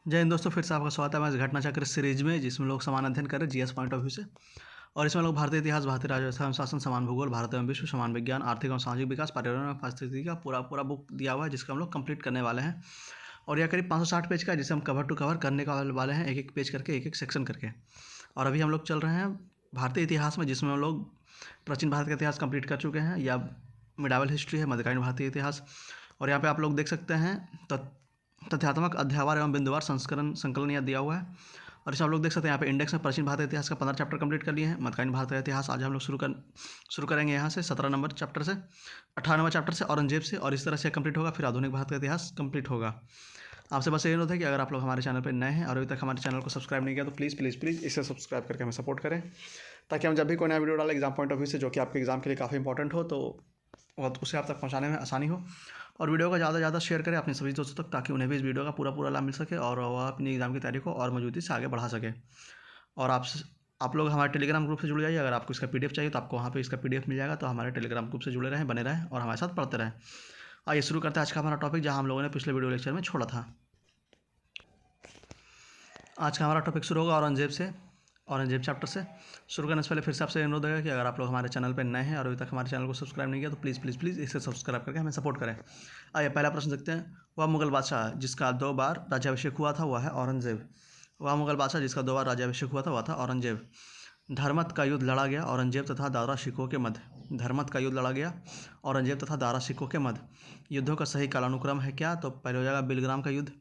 जय हिंद दोस्तों, फिर से आपका स्वागत है हमारे घटना चक्र सीरीज में, जिसमें लोग समान अध्ययन कर रहे हैं जीएस पॉइंट ऑफ व्यू से। और इसमें लोग भारतीय इतिहास, भारतीय राजस्थान शासन, समान भूगोल, भारत एवं विश्व, समान विज्ञान, आर्थिक एवं सामाजिक विकास, पर्यावरण और पारिस्थितिकी का पूरा पूरा बुक दिया हुआ है, जिसका हम लोग कंप्लीट करने वाले हैं। और यह करीब 560 पेज का है, जिसे हम कवर टू कवर करने का वाले हैं, एक एक पेज करके, एक एक सेक्शन करके। और अभी हम लोग चल रहे हैं भारतीय इतिहास में, जिसमें हम लोग प्राचीन भारत का इतिहास कंप्लीट कर चुके हैं, या मिडावल हिस्ट्री है, मध्यकालीन भारतीय इतिहास। और यहाँ पे आप लोग देख सकते हैं तथ्यात्मक, अध्यायवार एवं बिंदुवार संकलन यह दिया हुआ है। और इसमें आप लोग देख सकते हैं यहाँ पे इंडेक्स में प्राचीन भारतीय इतिहास का 15 चैप्टर कंप्लीट कर लिए हैं। मध्यकालीन भारतीय इतिहास आज हम लोग शुरू करेंगे यहाँ से 17 नंबर चैप्टर से, 18 नंबर चैप्टर से, औरंगजेब से, और इस तरह से कंप्लीट होगा। फिर आधुनिक भारत का इतिहास कंप्लीट होगा। आपसे बस ये अनुरोध है कि अगर आप लोग हमारे चैनल पर नए हैं और अभी तक हमारे चैनल को सब्सक्राइब नहीं किया तो प्लीज़ प्लीज़ प्लीज़ इसे सब्सक्राइब करके हमें सपोर्ट करें, ताकि हम जब भी कोई नया वीडियो डालें एग्जाम पॉइंट ऑफ व्यू से, जो कि आपके एग्जाम के लिए काफ़ी इंपॉर्टेंट हो, तो उसे आप तक पहुँचाने में आसानी हो। और वीडियो को ज़्यादा से ज़्यादा शेयर करें अपने सभी दोस्तों तक, ताकि उन्हें भी इस वीडियो का पूरा लाभ मिल सके और वह अपनी एग्जाम की तैयारी को और मजबूती से आगे बढ़ा सके। और आप लोग हमारे टेलीग्राम ग्रुप से जुड़ जाइए। अगर आपको इसका पीडीएफ चाहिए तो आपको वहाँ पे इसका पीडीएफ मिल जाएगा। तो हमारे टेलीग्राम ग्रुप से जुड़े रहें, बने रहें और हमारे साथ पढ़ते रहें। आइए शुरू करते हैं आज का हमारा टॉपिक, जहाँ हम लोगों ने पिछले वीडियो लेक्चर में छोड़ा था। आज का हमारा टॉपिक शुरू होगा औरंगजेब से, औरंगजेब चैप्टर से। शुरू करने से पहले फिर से आपसे अनुरोध है कि अगर आप लोग हमारे चैनल पर नए हैं और अभी तक हमारे चैनल को सब्सक्राइब नहीं किया तो प्लीज़ प्लीज़ प्लीज़ इसे सब्सक्राइब करके हमें सपोर्ट करें। आइए पहला प्रश्न देखते हैं। वह मुगल बादशाह जिसका 2 बार राज्याभिषेक हुआ था, वह है औरंगजेब। वह मुगल बादशाह जिसका 2 बार राज्याभिषेक हुआ था, वह था औरंगजेब। धर्मत का युद्ध लड़ा गया औरंगजेब तथा दारा शिकोह के मध्य। धर्मत का युद्ध लड़ा गया औरंगजेब तथा दारा शिकोह के मध्य। युद्धों का सही कालानुक्रम है क्या? तो पहले हो जाएगा बिलग्राम का युद्ध,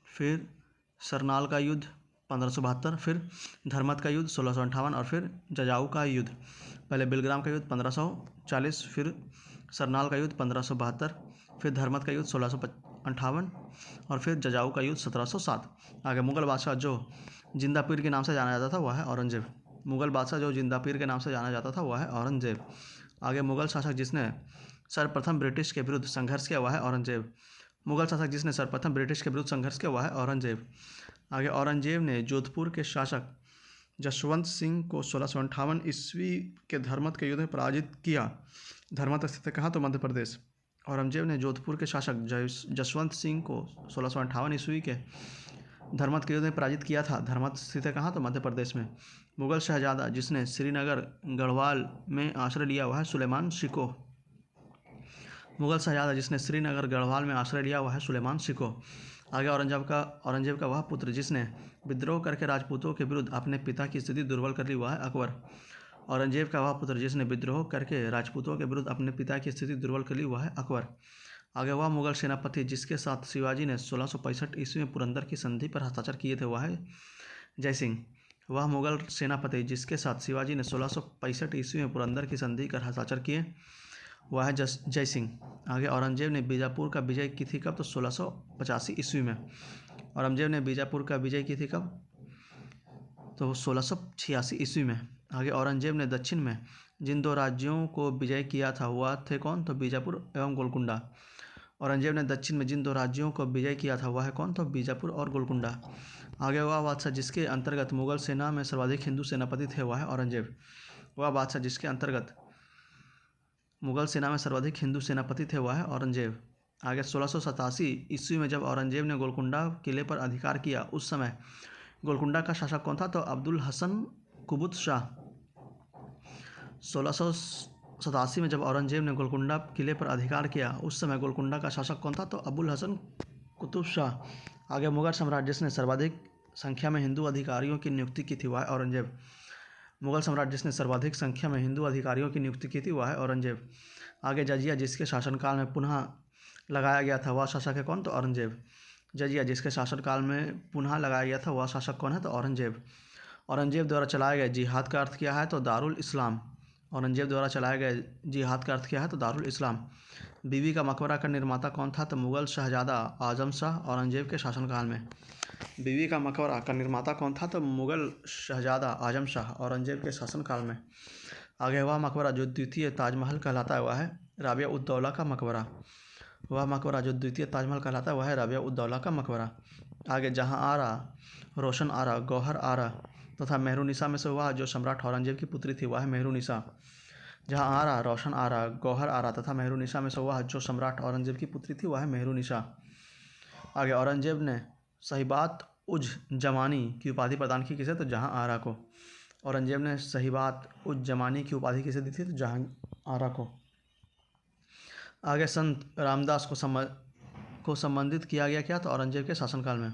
फिर सरनाल का युद्ध 1572, फिर धर्मत का युद्ध 1658 और फिर जजाऊ का युद्ध। पहले बिलग्राम का युद्ध 1540, फिर सरनाल का युद्ध 1572, फिर धर्मत का युद्ध 1658 और फिर जजाऊ का युद्ध 1707। आगे मुगल बादशाह जो जिंदा पीर के नाम से जाना जाता था, वह है औरंगजेब। मुगल बादशाह जो जिंदा पीर के नाम से जाना जाता था, वह है औरंगजेब। आगे मुगल शासक जिसने सर्वप्रथम ब्रिटिश के विरुद्ध संघर्ष किया, वह है औरंगजेब। मुगल शासक जिसने सर्वप्रथम ब्रिटिश के विरुद्ध संघर्ष किया, वह है औरंगजेब। आगे औरंगजेब ने जोधपुर के शासक जसवंत सिंह को 1658 ईस्वी के धर्मत के युद्ध में पराजित किया। धर्मत स्थित है कहाँ? तो मध्य प्रदेश। औरंगजेब ने जोधपुर के शासक जसवंत सिंह को 1658 ईस्वी के धर्मत के युद्ध में पराजित किया था। धर्मत स्थित है कहाँ? तो मध्य प्रदेश में। मुगल शहजादा जिसने श्रीनगर गढ़वाल में आश्रय लिया, वह है सुलेमान शिकोह। मुगल शहजादा जिसने श्रीनगर गढ़वाल में आश्रय लिया, वह है सुलेमान शिकोह। आगे औरंगजेब का वह पुत्र जिसने विद्रोह करके राजपूतों के विरुद्ध अपने पिता की स्थिति दुर्बल कर ली, वह है अकबर। औरंगजेब का वह पुत्र जिसने विद्रोह करके राजपूतों के विरुद्ध अपने पिता की स्थिति दुर्बल कर ली, वह है अकबर। आगे वह मुगल सेनापति जिसके साथ शिवाजी ने 1665 ईस्वी में पुरंदर की संधि पर हस्ताक्षर किए थे, वह है जय सिंह। वह मुगल सेनापति जिसके साथ शिवाजी ने 1665 ईस्वी में पुरंदर की संधि पर हस्ताक्षर किए, वह है जय सिंह। आगे औरंगजेब ने बीजापुर का विजय की थी कब? तो 1685 ईस्वी में। औरंगजेब ने बीजापुर का विजय की थी कब? तो 1686 ईस्वी में। आगे औरंगजेब ने दक्षिण में जिन 2 राज्यों को विजय किया था, वह थे कौन? तो बीजापुर एवं गोलकुंडा। औरंगजेब ने दक्षिण में जिन 2 राज्यों को विजय किया था, वह है कौन? तो बीजापुर और गोलकुंडा। आगे वह बादशाह जिसके अंतर्गत मुगल सेना में सर्वाधिक हिंदू सेनापति थे, वह है औरंगजेब। वह बादशाह जिसके अंतर्गत मुगल सेना में सर्वाधिक हिंदू सेनापति थे, वह है औरंगजेब। आगे 1687 ईस्वी में जब औरंगजेब ने गोलकुंडा किले पर अधिकार किया, उस समय गोलकुंडा का शासक कौन था? तो अब्दुल हसन कुतुब शाह। 1687 में जब औरंगजेब ने गोलकुंडा किले पर अधिकार किया, उस समय गोलकुंडा का शासक कौन था? तो अबुल हसन कुतुब शाह। आगे मुगल सम्राट जिसने सर्वाधिक संख्या में हिंदू अधिकारियों की नियुक्ति की थी, वह है औरंगजेब। मुगल सम्राट जिसने सर्वाधिक संख्या में हिंदू अधिकारियों की नियुक्ति की थी, वह है औरंगजेब। आगे जजिया जिसके शासनकाल में पुनः लगाया गया था, वह शासक है कौन? तो औरंगजेब। जजिया जिसके शासनकाल में पुनः लगाया गया था, वह शासक कौन है? तो औरंगजेब। औरंगजेब द्वारा चलाए गए जिहाद का अर्थ क्या है? तो दारुल इस्लाम। औरंगजेब द्वारा चलाए गए जिहाद का अर्थ क्या है? तो दारुल इस्लाम। बीबी का मकबरा का निर्माता कौन था? तो मुगल शहजादा आजम शाह औरंगजेब के शासनकाल में। बीबी का मकबरा का निर्माता कौन था? तो मुगल शहजादा आजम शाह औरंगजेब के शासनकाल में। आगे वह मकबरा जो द्वितीय ताजमहल कहलाता है, वह है राबिया उद दौला का मकबरा। वह मकबरा जो द्वितीय ताजमहल कहलाता है, वह है राबिया उद दौला का मकबरा। आगे जहां आरा, रोशन आरा, गौहर आरा तथा मेहरुनिसा में से वह जो सम्राट औरंगजेब की पुत्री थी, वह है मेहरुनिसा। जहां आरा, रोशन आरा, गौहर आरा तथा मेहरुनिसा में से वह जो सम्राट औरंगजेब की पुत्री थी, वह है मेहरुनिसा। आगे औरंगजेब ने सहीबात उज जमानी की उपाधि प्रदान की किसे? तो जहां आरा को। औरंगजेब ने सहीबात उज जमानी की उपाधि किसे दी थी? तो जहां आरा को। आगे संत रामदास को संबंधित किया गया क्या? तो औरंगजेब के शासनकाल में।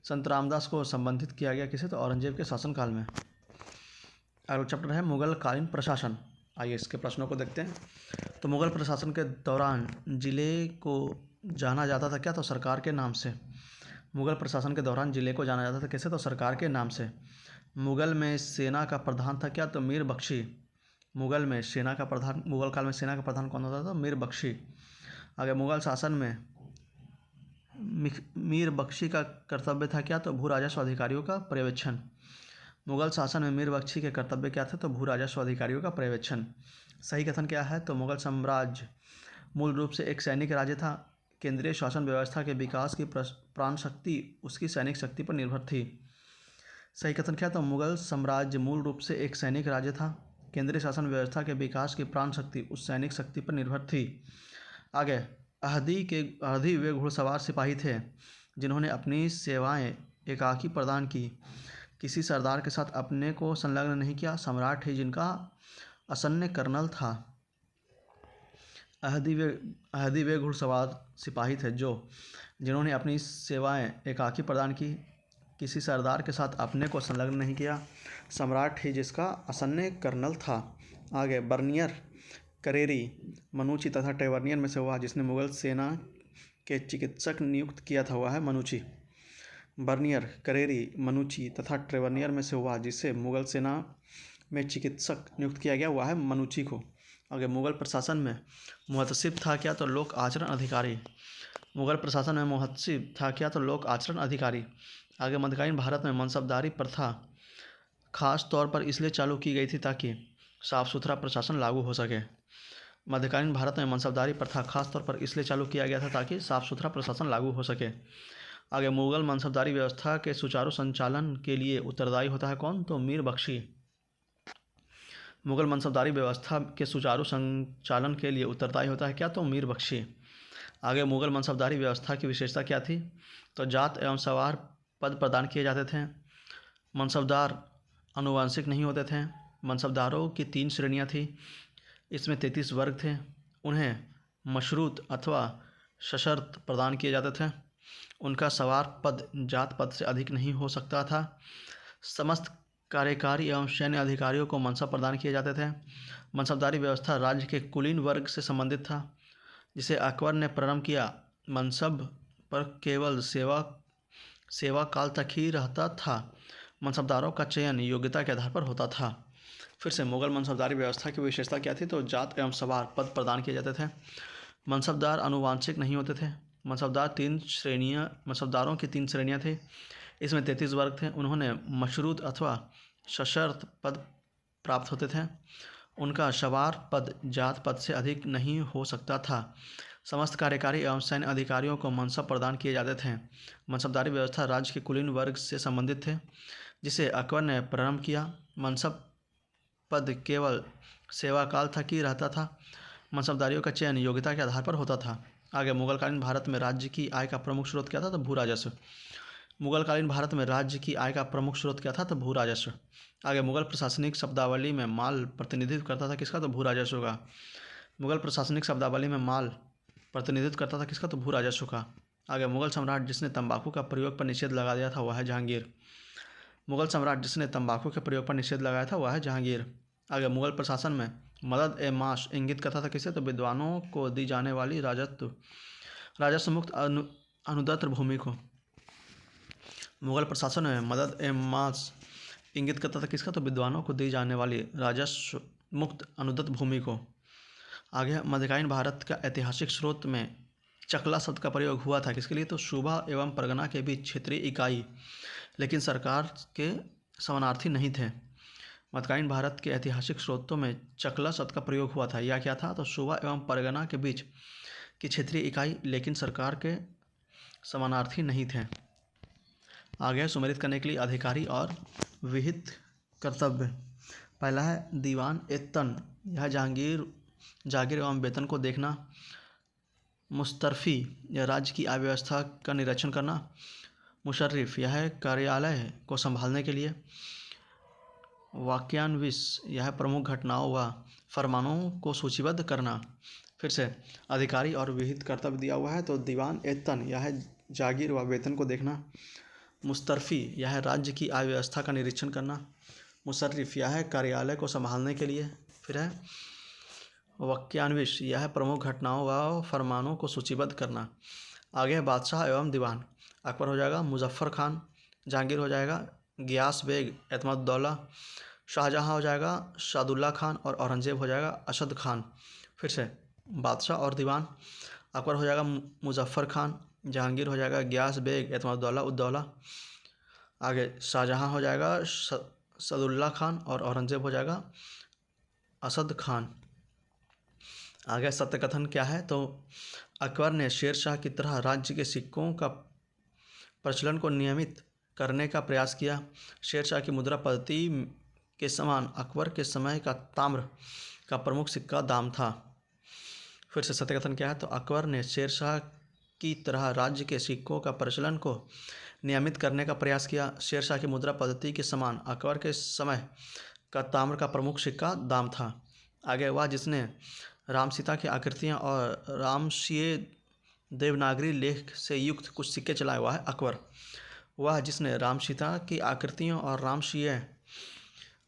संत रामदास को संबंधित किया गया किसे? तो औरंगजेब के शासनकाल में। अगला चैप्टर है मुगल कालीन प्रशासन। आइए इसके प्रश्नों को देखते हैं। तो मुगल प्रशासन के दौरान जिले को जाना जाता था क्या? तो सरकार के नाम से। मुगल प्रशासन के दौरान जिले को जाना जाता था कैसे? तो सरकार के नाम से। मुगल में सेना का प्रधान था क्या? तो मीर बख्शी। मुगल काल में सेना का प्रधान कौन होता था? मीर बख्शी। आगे मुगल शासन में मीर बख्शी का कर्तव्य था क्या? तो भू राजस्व अधिकारियों का पर्यवेक्षण। मुगल शासन में मीर बख्शी के कर्तव्य क्या थे? तो भू राजस्व अधिकारियों का पर्यवेक्षण। सही कथन क्या है? तो मुगल साम्राज्य मूल रूप से एक सैनिक राज्य था। केंद्रीय शासन व्यवस्था के विकास की प्राण शक्ति उसकी सैनिक शक्ति पर निर्भर थी। सही कथन क्या? तो मुगल साम्राज्य मूल रूप से एक सैनिक राज्य था। केंद्रीय शासन व्यवस्था के विकास की प्राण शक्ति उस सैनिक शक्ति पर निर्भर थी। आगे अहदी वे घुड़सवार सिपाही थे जिन्होंने अपनी सेवाएं एकाकी प्रदान की। किसी सरदार के साथ अपने को संलग्न नहीं किया। सम्राट ही जिनका असन्य कर्नल था। अहदी वे घुड़सवार सिपाही थे जिन्होंने अपनी सेवाएं एकाकी प्रदान की। किसी सरदार के साथ अपने को संलग्न नहीं किया। सम्राट ही जिसका असन्य कर्नल था। आगे बर्नियर, करेरी, मनुची तथा ट्रेवर्नियर में से हुआ जिसने मुगल सेना के चिकित्सक नियुक्त किया था वह है मनुची। बर्नियर, करेरी, मनुची तथा ट्रेवर्नियर में से हुआ जिसे मुगल सेना में चिकित्सक नियुक्त किया गया वह है मनुची को। आगे मुगल प्रशासन में मुहतसिब था क्या? तो लोक आचरण अधिकारी। मुगल प्रशासन में मुहतसिब था क्या? तो लोक आचरण अधिकारी। आगे मध्यकालीन भारत में मनसबदारी प्रथा खास तौर पर इसलिए चालू की गई थी ताकि साफ सुथरा प्रशासन लागू हो सके। मध्यकालीन भारत में मनसबदारी प्रथा खास तौर पर इसलिए चालू किया गया था ताकि साफ सुथरा प्रशासन लागू हो सके। आगे मुगल मनसबदारी व्यवस्था के सुचारू संचालन के लिए उत्तरदायी होता है कौन? तो मीर बख्शी। मुगल मनसबदारी व्यवस्था के सुचारू संचालन के लिए उत्तरदायी होता है क्या? तो मीर बख्शी। आगे मुगल मनसबदारी व्यवस्था की विशेषता क्या थी? तो जात एवं सवार पद प्रदान किए जाते थे। मनसबदार आनुवंशिक नहीं होते थे। मनसबदारों की 3 श्रेणियां थी। इसमें 33 वर्ग थे। उन्हें मशरूत अथवा सशर्त प्रदान किए जाते थे। उनका सवार पद जात पद से अधिक नहीं हो सकता था। समस्त कार्यकारी एवं सैन्य अधिकारियों को मनसब प्रदान किए जाते थे। मनसबदारी व्यवस्था राज्य के कुलीन वर्ग से संबंधित था जिसे अकबर ने प्रारंभ किया। मनसब पर केवल सेवा काल तक ही रहता था। मनसबदारों का चयन योग्यता के आधार पर होता था। फिर से मुगल मनसबदारी व्यवस्था की विशेषता क्या थी? तो जात एवं सवार पद प्रदान किए जाते थे। मनसबदार आनुवांशिक नहीं होते थे। मनसबदारों की 3 श्रेणियां थी। इसमें 33 वर्ग थे। उन्होंने मशरूत अथवा सशर्त पद प्राप्त होते थे। उनका सवार पद जात पद से अधिक नहीं हो सकता था। समस्त कार्यकारी एवं सैन्य अधिकारियों को मनसब प्रदान किए जाते थे। मनसबदारी व्यवस्था राज्य के कुलीन वर्ग से संबंधित थे जिसे अकबर ने प्रारंभ किया। मनसब पद केवल सेवा काल तक ही रहता था। मनसबदारियों का चयन योग्यता के आधार पर होता था। आगे मुगलकालीन भारत में राज्य की आय का प्रमुख स्रोत क्या था? तो भू राजस्व। मुगलकालीन भारत में राज्य की आय का प्रमुख स्रोत क्या था? तो भू राजस्व। आगे मुगल प्रशासनिक शब्दावली में माल प्रतिनिधित्व करता था किसका? तो भू राजस्व का। मुगल प्रशासनिक शब्दावली में माल प्रतिनिधित्व करता था किसका? तो भू राजस्व का। आगे मुगल सम्राट जिसने तंबाकू का प्रयोग पर निषेध लगा दिया था वह है जहांगीर। मुगल सम्राट जिसने तंबाकू के प्रयोग पर निषेध लगाया था वह है जहांगीर। आगे मुगल प्रशासन में मदद ए माश इंगित करता था किसे? तो विद्वानों को दी जाने वाली राजस्व मुक्त अनुदत्त भूमि को। मुगल प्रशासन में मदद ए माश इंगित करता था किसका? तो विद्वानों को दी जाने वाली राजस्व मुक्त अनुदत्त भूमि को। आगे मध्यकालीन भारत का ऐतिहासिक स्रोत में चकला शब्द का प्रयोग हुआ था किसके लिए? तो सूबा एवं परगना के बीच क्षेत्रीय इकाई, लेकिन सरकार के समानार्थी नहीं थे। मध्यकालीन भारत के ऐतिहासिक स्रोतों में चकला शब्द का प्रयोग हुआ था। यह क्या था? तो सूबा एवं परगना के बीच की क्षेत्रीय इकाई, लेकिन सरकार के समानार्थी नहीं थे। आगे सुमेलित करने के लिए अधिकारी और विहित कर्तव्य। पहला है दीवान ए तन। यह जागीर एवं वेतन को देखना, मुस्तरफ़ी यह राज्य की आय व्यवस्था का निरीक्षण करना। मुशर्रिफ यह है कार्यालय को संभालने के लिए। वाक्यान्विश यह है प्रमुख घटनाओं व फरमानों को सूचीबद्ध करना। फिर से अधिकारी और विहित कर्तव्य दिया हुआ है तो दीवान ए तन यह है जागीर व वेतन को देखना। मुस्तरफ़ी यह है राज्य की आय व्यवस्था का निरीक्षण करना। मुशर्रिफ यह है कार्यालय को संभालने के लिए। फिर है वाक्यान्विश यह है प्रमुख घटनाओं व फरमानों को सूचीबद्ध करना। आगे है बादशाह एवं दीवान। अकबर हो जाएगा मुजफ्फ़र खान, जहांगीर हो जाएगा गियास बेग एतमादुद्दौला, शाहजहाँ हो जाएगा शादुल्ला खान और औरंगज़ेब हो जाएगा अशद खान। फिर से बादशाह और दीवान। अकबर हो जाएगा मुजफ्फ़र खान, जहांगीर हो जाएगा गियास बेग एतमादुद्दौला उद्दौला। आगे शाहजहाँ हो जाएगा सदुल्ला खान और औरंगज़ेब हो जाएगा असद खान। आगे सत्य कथन क्या है तो अकबर ने शेर शाह की तरह राज्य के सिक्कों का प्रचलन को नियमित करने का प्रयास किया। शेर शाह की मुद्रा पद्धति के समान अकबर के समय का ताम्र का प्रमुख सिक्का दाम था। फिर से सत्य कथन क्या है तो अकबर ने शेर शाह की तरह राज्य के सिक्कों का प्रचलन को नियमित करने का प्रयास किया। शेर शाह की मुद्रा पद्धति के समान अकबर के समय का ताम्र का प्रमुख सिक्का दाम था। आगे वह जिसने राम सीता की आकृतियाँ और रामशीय देवनागरी लेख से युक्त कुछ सिक्के चलाए हुआ है अकबर। वह जिसने राम सीता की आकृतियों और रामशीय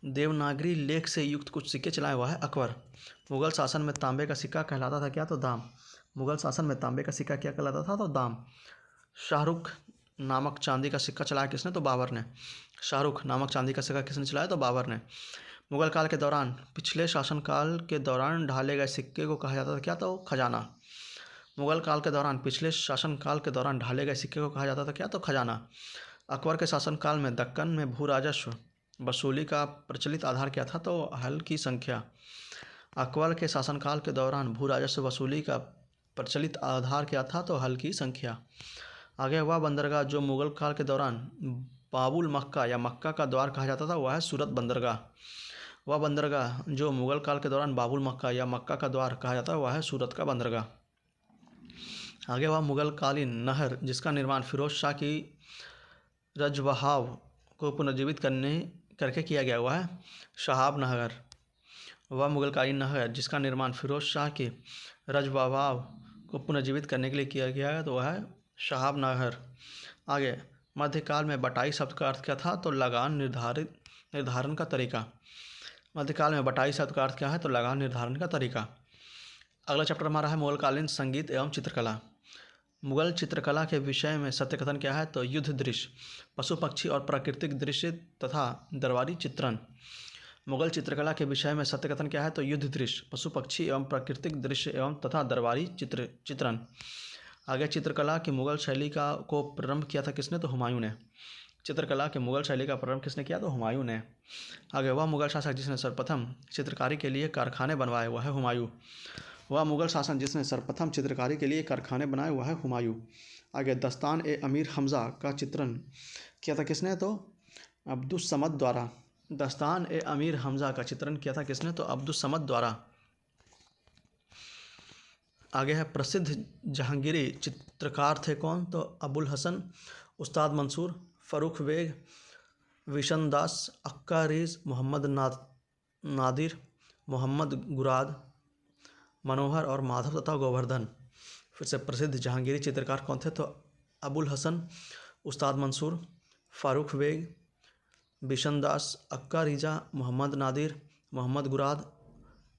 देवनागरी लेख से युक्त कुछ सिक्के चलाए हुआ है अकबर। मुगल शासन में तांबे का सिक्का कहलाता था क्या तो दाम। मुगल शासन में तांबे का सिक्का क्या कहलाता था तो दाम। शाहरुख नामक चांदी का सिक्का चलाया किसने तो बाबर ने। शाहरुख नामक चांदी का सिक्का किसने चलाया तो बाबर ने। मुगल काल के दौरान पिछले शासनकाल के दौरान ढाले गए सिक्के को कहा जाता था क्या तो खजाना। मुगल काल के दौरान पिछले शासनकाल के दौरान ढाले गए सिक्के को कहा जाता था क्या तो खजाना। अकबर के शासनकाल में दक्कन में भू राजस्व वसूली का प्रचलित आधार क्या था तो हल की संख्या। अकबर के शासनकाल के दौरान भू राजस्व वसूली का प्रचलित आधार क्या था तो हल की संख्या। आगे वह बंदरगाह जो मुगल काल के दौरान बाबुल मक्का या मक्का का द्वार कहा जाता था वह है सूरत बंदरगाह। वह बंदरगाह जो मुगल काल के दौरान बाबुल मक्का या मक्का का द्वार कहा जाता है वह है सूरत का बंदरगाह। आगे वह मुगल कालीन नहर जिसका निर्माण फिरोज शाह की रजबहाव को पुनर्जीवित करके किया गया हुआ है शहाब नहर। वह मुगल कालीन नहर जिसका निर्माण फिरोज शाह की रजबहाव को पुनर्जीवित करने के लिए किया गया है तो वह है शहाब नहर। आगे मध्यकाल में बटाई शब्द का अर्थ क्या था तो लगान निर्धारण का तरीका। मध्यकाल में बटाई शब्द का अर्थ क्या है तो लगान निर्धारण का तरीका। अगला चैप्टर हमारा है मुगल कालीन संगीत एवं चित्रकला। मुगल चित्रकला के विषय में सत्य कथन क्या है तो युद्ध दृश्य, पशु पक्षी और प्राकृतिक दृश्य तथा दरबारी चित्रण। मुगल चित्रकला के विषय में सत्य कथन क्या है तो युद्ध दृश्य, पशु पक्षी एवं प्राकृतिक दृश्य एवं तथा दरबारी चित्रण। आगे चित्रकला की मुगल शैली को प्रारंभ किया था किसने तो हुमायूं ने। चित्रकला के मुगल शैली का प्रारंभ किसने किया तो हुमायूं ने। आगे वह मुगल शासक जिसने सर्वप्रथम चित्रकारी के लिए कारखाने बनवाए वह है हुमायूं। वह मुगल शासन जिसने सर्वप्रथम चित्रकारी के लिए कारखाने बनाए हुआ है हुमायूं। आगे दस्तान ए अमीर हमज़ा का चित्रण किया था किसने तो अब्दुस समद द्वारा। दस्तान ए अमीर हमज़ा का चित्रण किया था किसने तो अब्दुस समद द्वारा। आगे है प्रसिद्ध जहांगीरी चित्रकार थे कौन तो अबुल हसन, उस्ताद मंसूर, फ़रूख बेग, विशन दास, अक्का रीज़, मोहम्मद नादिर, मोहम्मद गुराद, मनोहर और माधव तथा गोवर्धन। फिर से प्रसिद्ध जहांगीरी चित्रकार कौन थे तो अबुल हसन, उस्ताद मंसूर, फ़ारूक बेग, बिशन दास, अक्का रीजा, मोहम्मद नादिर, मोहम्मद गुराद,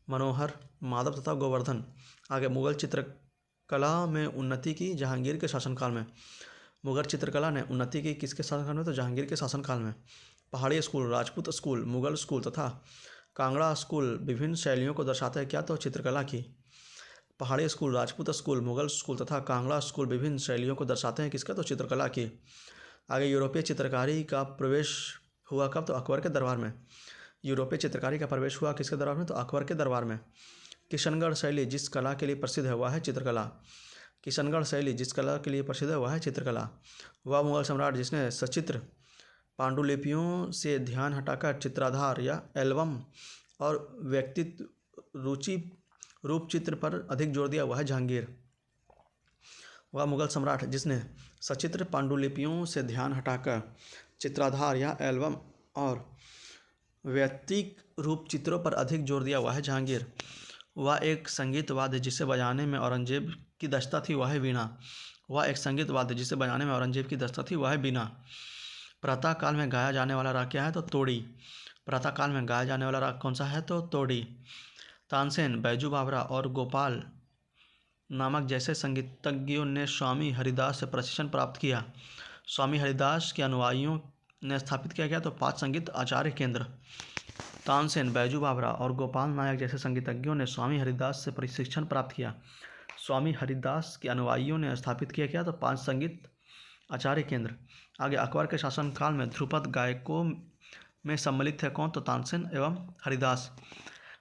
मनोहर, माधव तथा गोवर्धन। आगे मुगल चित्रकला में उन्नति की जहांगीर के शासनकाल में। मुगल चित्रकला ने उन्नति की किसके शासनकाल में तो जहांगीर के शासनकाल में। पहाड़ी school, Rajput school, Mughal school तथा कांगड़ा स्कूल विभिन्न शैलियों को दर्शाते हैं क्या तो चित्रकला की। पहाड़ी school, Rajput school, Mughal school तथा कांगड़ा स्कूल विभिन्न शैलियों को दर्शाते हैं किसका तो चित्रकला की। आगे यूरोपीय चित्रकारी का प्रवेश हुआ कब तो अकबर के दरबार में। यूरोपीय चित्रकारी का प्रवेश हुआ किसके दरबार में तो अकबर के दरबार में। किशनगढ़ शैली जिस कला के लिए प्रसिद्ध है वह है चित्रकला। किशनगढ़ शैली जिस कला के लिए प्रसिद्ध है वह है चित्रकला। वह मुगल सम्राट जिसने सचित्र पांडुलिपियों से ध्यान हटाकर चित्राधार या एल्बम और व्यक्तित्व रूप चित्र पर अधिक जोर दिया वह है जहांगीर। वह मुगल सम्राट जिसने सचित्र पांडुलिपियों से ध्यान हटाकर चित्राधार या एल्बम और वैयक्तिक रूप चित्रों पर अधिक जोर दिया वह है जहांगीर। वह एक संगीत वाद्य जिसे बजाने में औरंगजेब की दक्षता थी वह है वीणा। वह एक संगीत वाद्य जिसे बजाने में औरंगजेब की दक्षता थी वह है बीना। प्रातःकाल में गाया जाने वाला राग क्या है तो तोड़ी। प्रातःकाल में गाया जाने वाला राग कौन सा है तो तोड़ी। तानसेन, बैजू बावरा और गोपाल नामक जैसे संगीतज्ञों ने स्वामी हरिदास से प्रशिक्षण प्राप्त किया। स्वामी हरिदास के अनुयायियों ने स्थापित किया गया तो 5 संगीत आचार्य केंद्र। तानसेन, बैजू बावरा और गोपाल नायक जैसे संगीतज्ञों ने स्वामी हरिदास से प्रशिक्षण प्राप्त किया। स्वामी हरिदास के अनुयायियों ने स्थापित किया गया तो 5 संगीत आचार्य केंद्र। आगे अकबर के शासनकाल में ध्रुपद गायकों में सम्मिलित थे कौन तो तानसेन एवं हरिदास।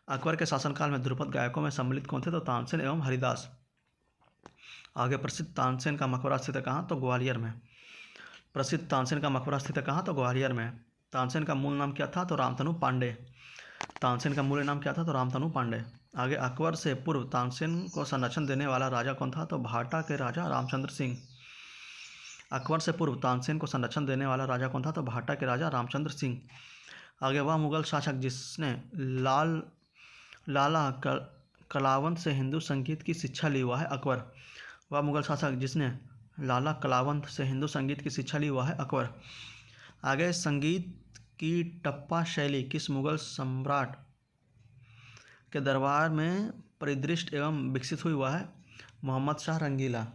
अकबर के शासनकाल में ध्रुपद गायकों में सम्मिलित कौन थे तो तानसेन एवं हरिदास। आगे प्रसिद्ध तानसेन का मकबरा स्थित है कहाँ तो ग्वालियर में। प्रसिद्ध तानसेन का मकबरा स्थित है कहाँ तो ग्वालियर में। तानसेन का मूल नाम क्या था तो रामतनु पांडे। तानसेन का मूल नाम क्या था तो रामतनु पांडे। आगे अकबर से पूर्व तानसेन को संरक्षण देने वाला राजा कौन था तो भाटा के राजा रामचंद्र सिंह। अकबर से पूर्व तानसेन को संरक्षण देने वाला राजा कौन था तो भाटा के राजा रामचंद्र सिंह। आगे वह मुगल शासक जिसने लाला कलावंत से हिंदू संगीत की शिक्षा ली वह है अकबर। वह मुगल शासक जिसने लाला कलावंत से हिंदू संगीत की शिक्षा ली वह है अकबर। आगे संगीत की टप्पा शैली किस मुगल सम्राट के दरबार में परिदृष्ट एवं विकसित हुई वह है मोहम्मद शाह रंगीला।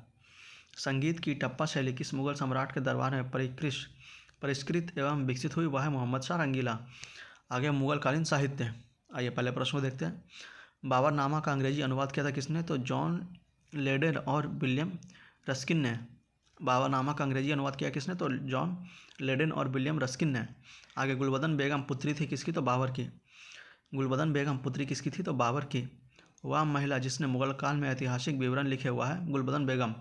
संगीत की टप्पा शैली किस मुगल सम्राट के दरबार में परिष्कृत एवं विकसित हुई वह है मोहम्मद शाह रंगीला। आगे मुगलकालीन साहित्य। आइए पहले प्रश्न को देखते हैं। बाबरनामा का अंग्रेजी अनुवाद किया था किसने तो जॉन लेडेन और विलियम रस्किन ने। बाबरनामा का अंग्रेजी अनुवाद किया किसने तो जॉन लेडेन और विलियम रस्किन ने। आगे गुलबदन बेगम पुत्री थी किसकी तो बाबर की। गुलबदन बेगम पुत्री किसकी थी तो बाबर की। वह महिला जिसने मुगल काल में ऐतिहासिक विवरण लिखे हुआ है गुलबदन बेगम।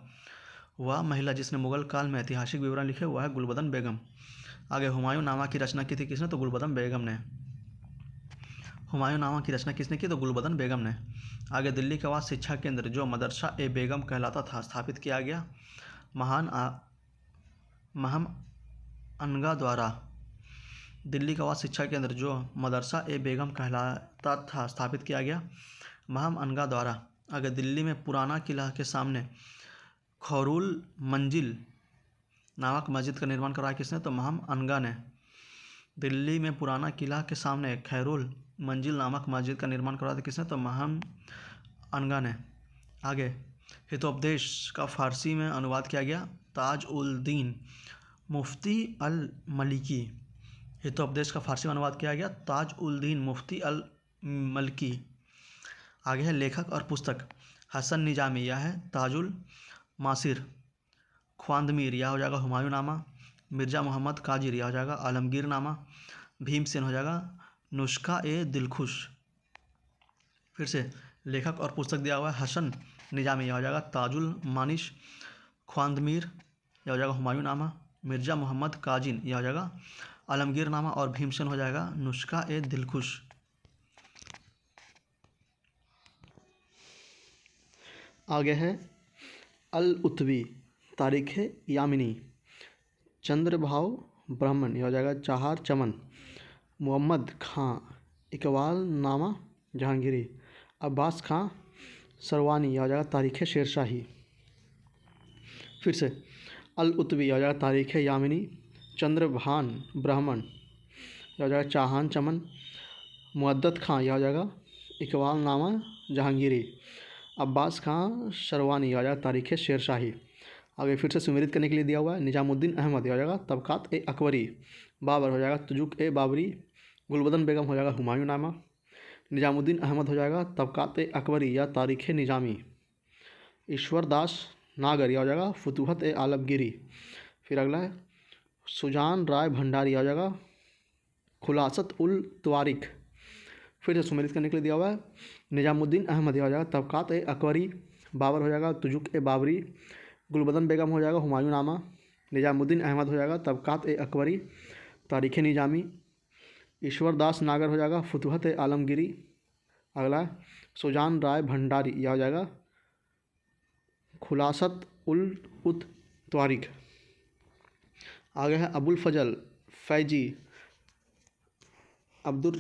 वह महिला जिसने मुगल काल में ऐतिहासिक विवरण लिखे हुआ है गुलबदन बेगम। आगे हुमायूं नामा की रचना की थी किसने तो गुलबदन बेगम ने। हुमायूं नामा की रचना किसने की तो गुलबदन बेगम ने। आगे दिल्ली के बाद शिक्षा केंद्र जो मदरसा ए बेगम कहलाता था स्थापित किया गया महम अनगा द्वारा। दिल्ली का बाद शिक्षा केंद्र जो मदरसा ए बेगम कहलाता था स्थापित किया गया महम अनगा द्वारा। आगे दिल्ली में पुराना किला के सामने खैरुल मंजिल नामक मस्जिद का निर्माण कराया किसने तो महम अनगा ने। दिल्ली में पुराना किला के सामने खैरुल मंजिल नामक मस्जिद का निर्माण करवाया था किसने तो महम अनगा ने। आगे हितोपदेश का फारसी में अनुवाद किया गया ताज उल दीन मुफ्ती अल मलिकी। हितोपदेश का फारसी में अनुवाद किया गया ताज उल दीन मुफ्ती अल मलिकी। आगे है लेखक और पुस्तक। हसन निजामी यह है ताजुल मासिर। ख्वांदमीर यह हो जाएगा हुमायूं नामा। मिर्ज़ा मोहम्मद काजिर यह हो जाएगा आलमगीर नामा। भीमसेन हो जाएगा नुस्खा ए दिलखुश। फिर से लेखक और पुस्तक दिया हुआ है हसन निजामी यह हो जाएगा ताजुल मानिश। ख्वांदमीर यह हो जाएगा हुमायूं नामा। मिर्ज़ा मोहम्मद काजिन यह हो जाएगा आलमगीर नामा और भीमसेन हो जाएगा नुस्खा ए दिलखुश। आगे है अल उत्वी तारीख़ यामिनी। चंद्रभाव ब्राह्मण यह हो जाएगा चाहार चमन। मोहम्मद खां इकबाल नामा जहांगीरी। अब्बास खां सरवानी यह हो जाएगा तारीख़ शेरशाही। फिर से अल उत्वी यह हो जाएगा तारीख़ यामिनी। चंद्रभान ब्राह्मण यह हो जाएगा चाहान चमन। मुअद्दत खां यह हो जाएगा इकबाल नामा जहांगीरी। अब्बास खां सरवानी यह हो जाएगा तारीख़ शेरशाही। आगे फिर से सुमेलित करने के लिए दिया हुआ है निजामुद्दीन अहमद यह हो जाएगा तबकात ए अकबरी। बाबर हो जाएगा तुजुक ए बाबरी। गुलबदन बेगम हो जाएगा हुमायूं नामा। निजामुद्दीन अहमद हो जाएगा तबकात ए अकबरी या तारीख़ निजामी। ईश्वर दास नागर यह हो जाएगा फुतूहत ए आलमगीरी। फिर अगला है सुजान राय भंडारी यह हो जाएगा खुलासत उल तवारिख। फिर से सुमेलित करने के लिए दिया हुआ है निजामुद्दीन अहमद यह हो जाएगा तबकात ए अकबरी। बाबर हो जाएगा तुजुक ए बाबरी। गुलबदन बेगम हो जाएगा हुमायूं नामा। निजामुद्दीन अहमद हो जाएगा तबकात ए अकबरी तारीख़ निजामी। ईश्वर दास नागर हो जाएगा फुतूहत ए आलमगीरी। अगला सुजान राय भंडारी यह हो जाएगा खुलासत उल उत त्वारिक। आगे है अबुल फजल फैजी अब्दुल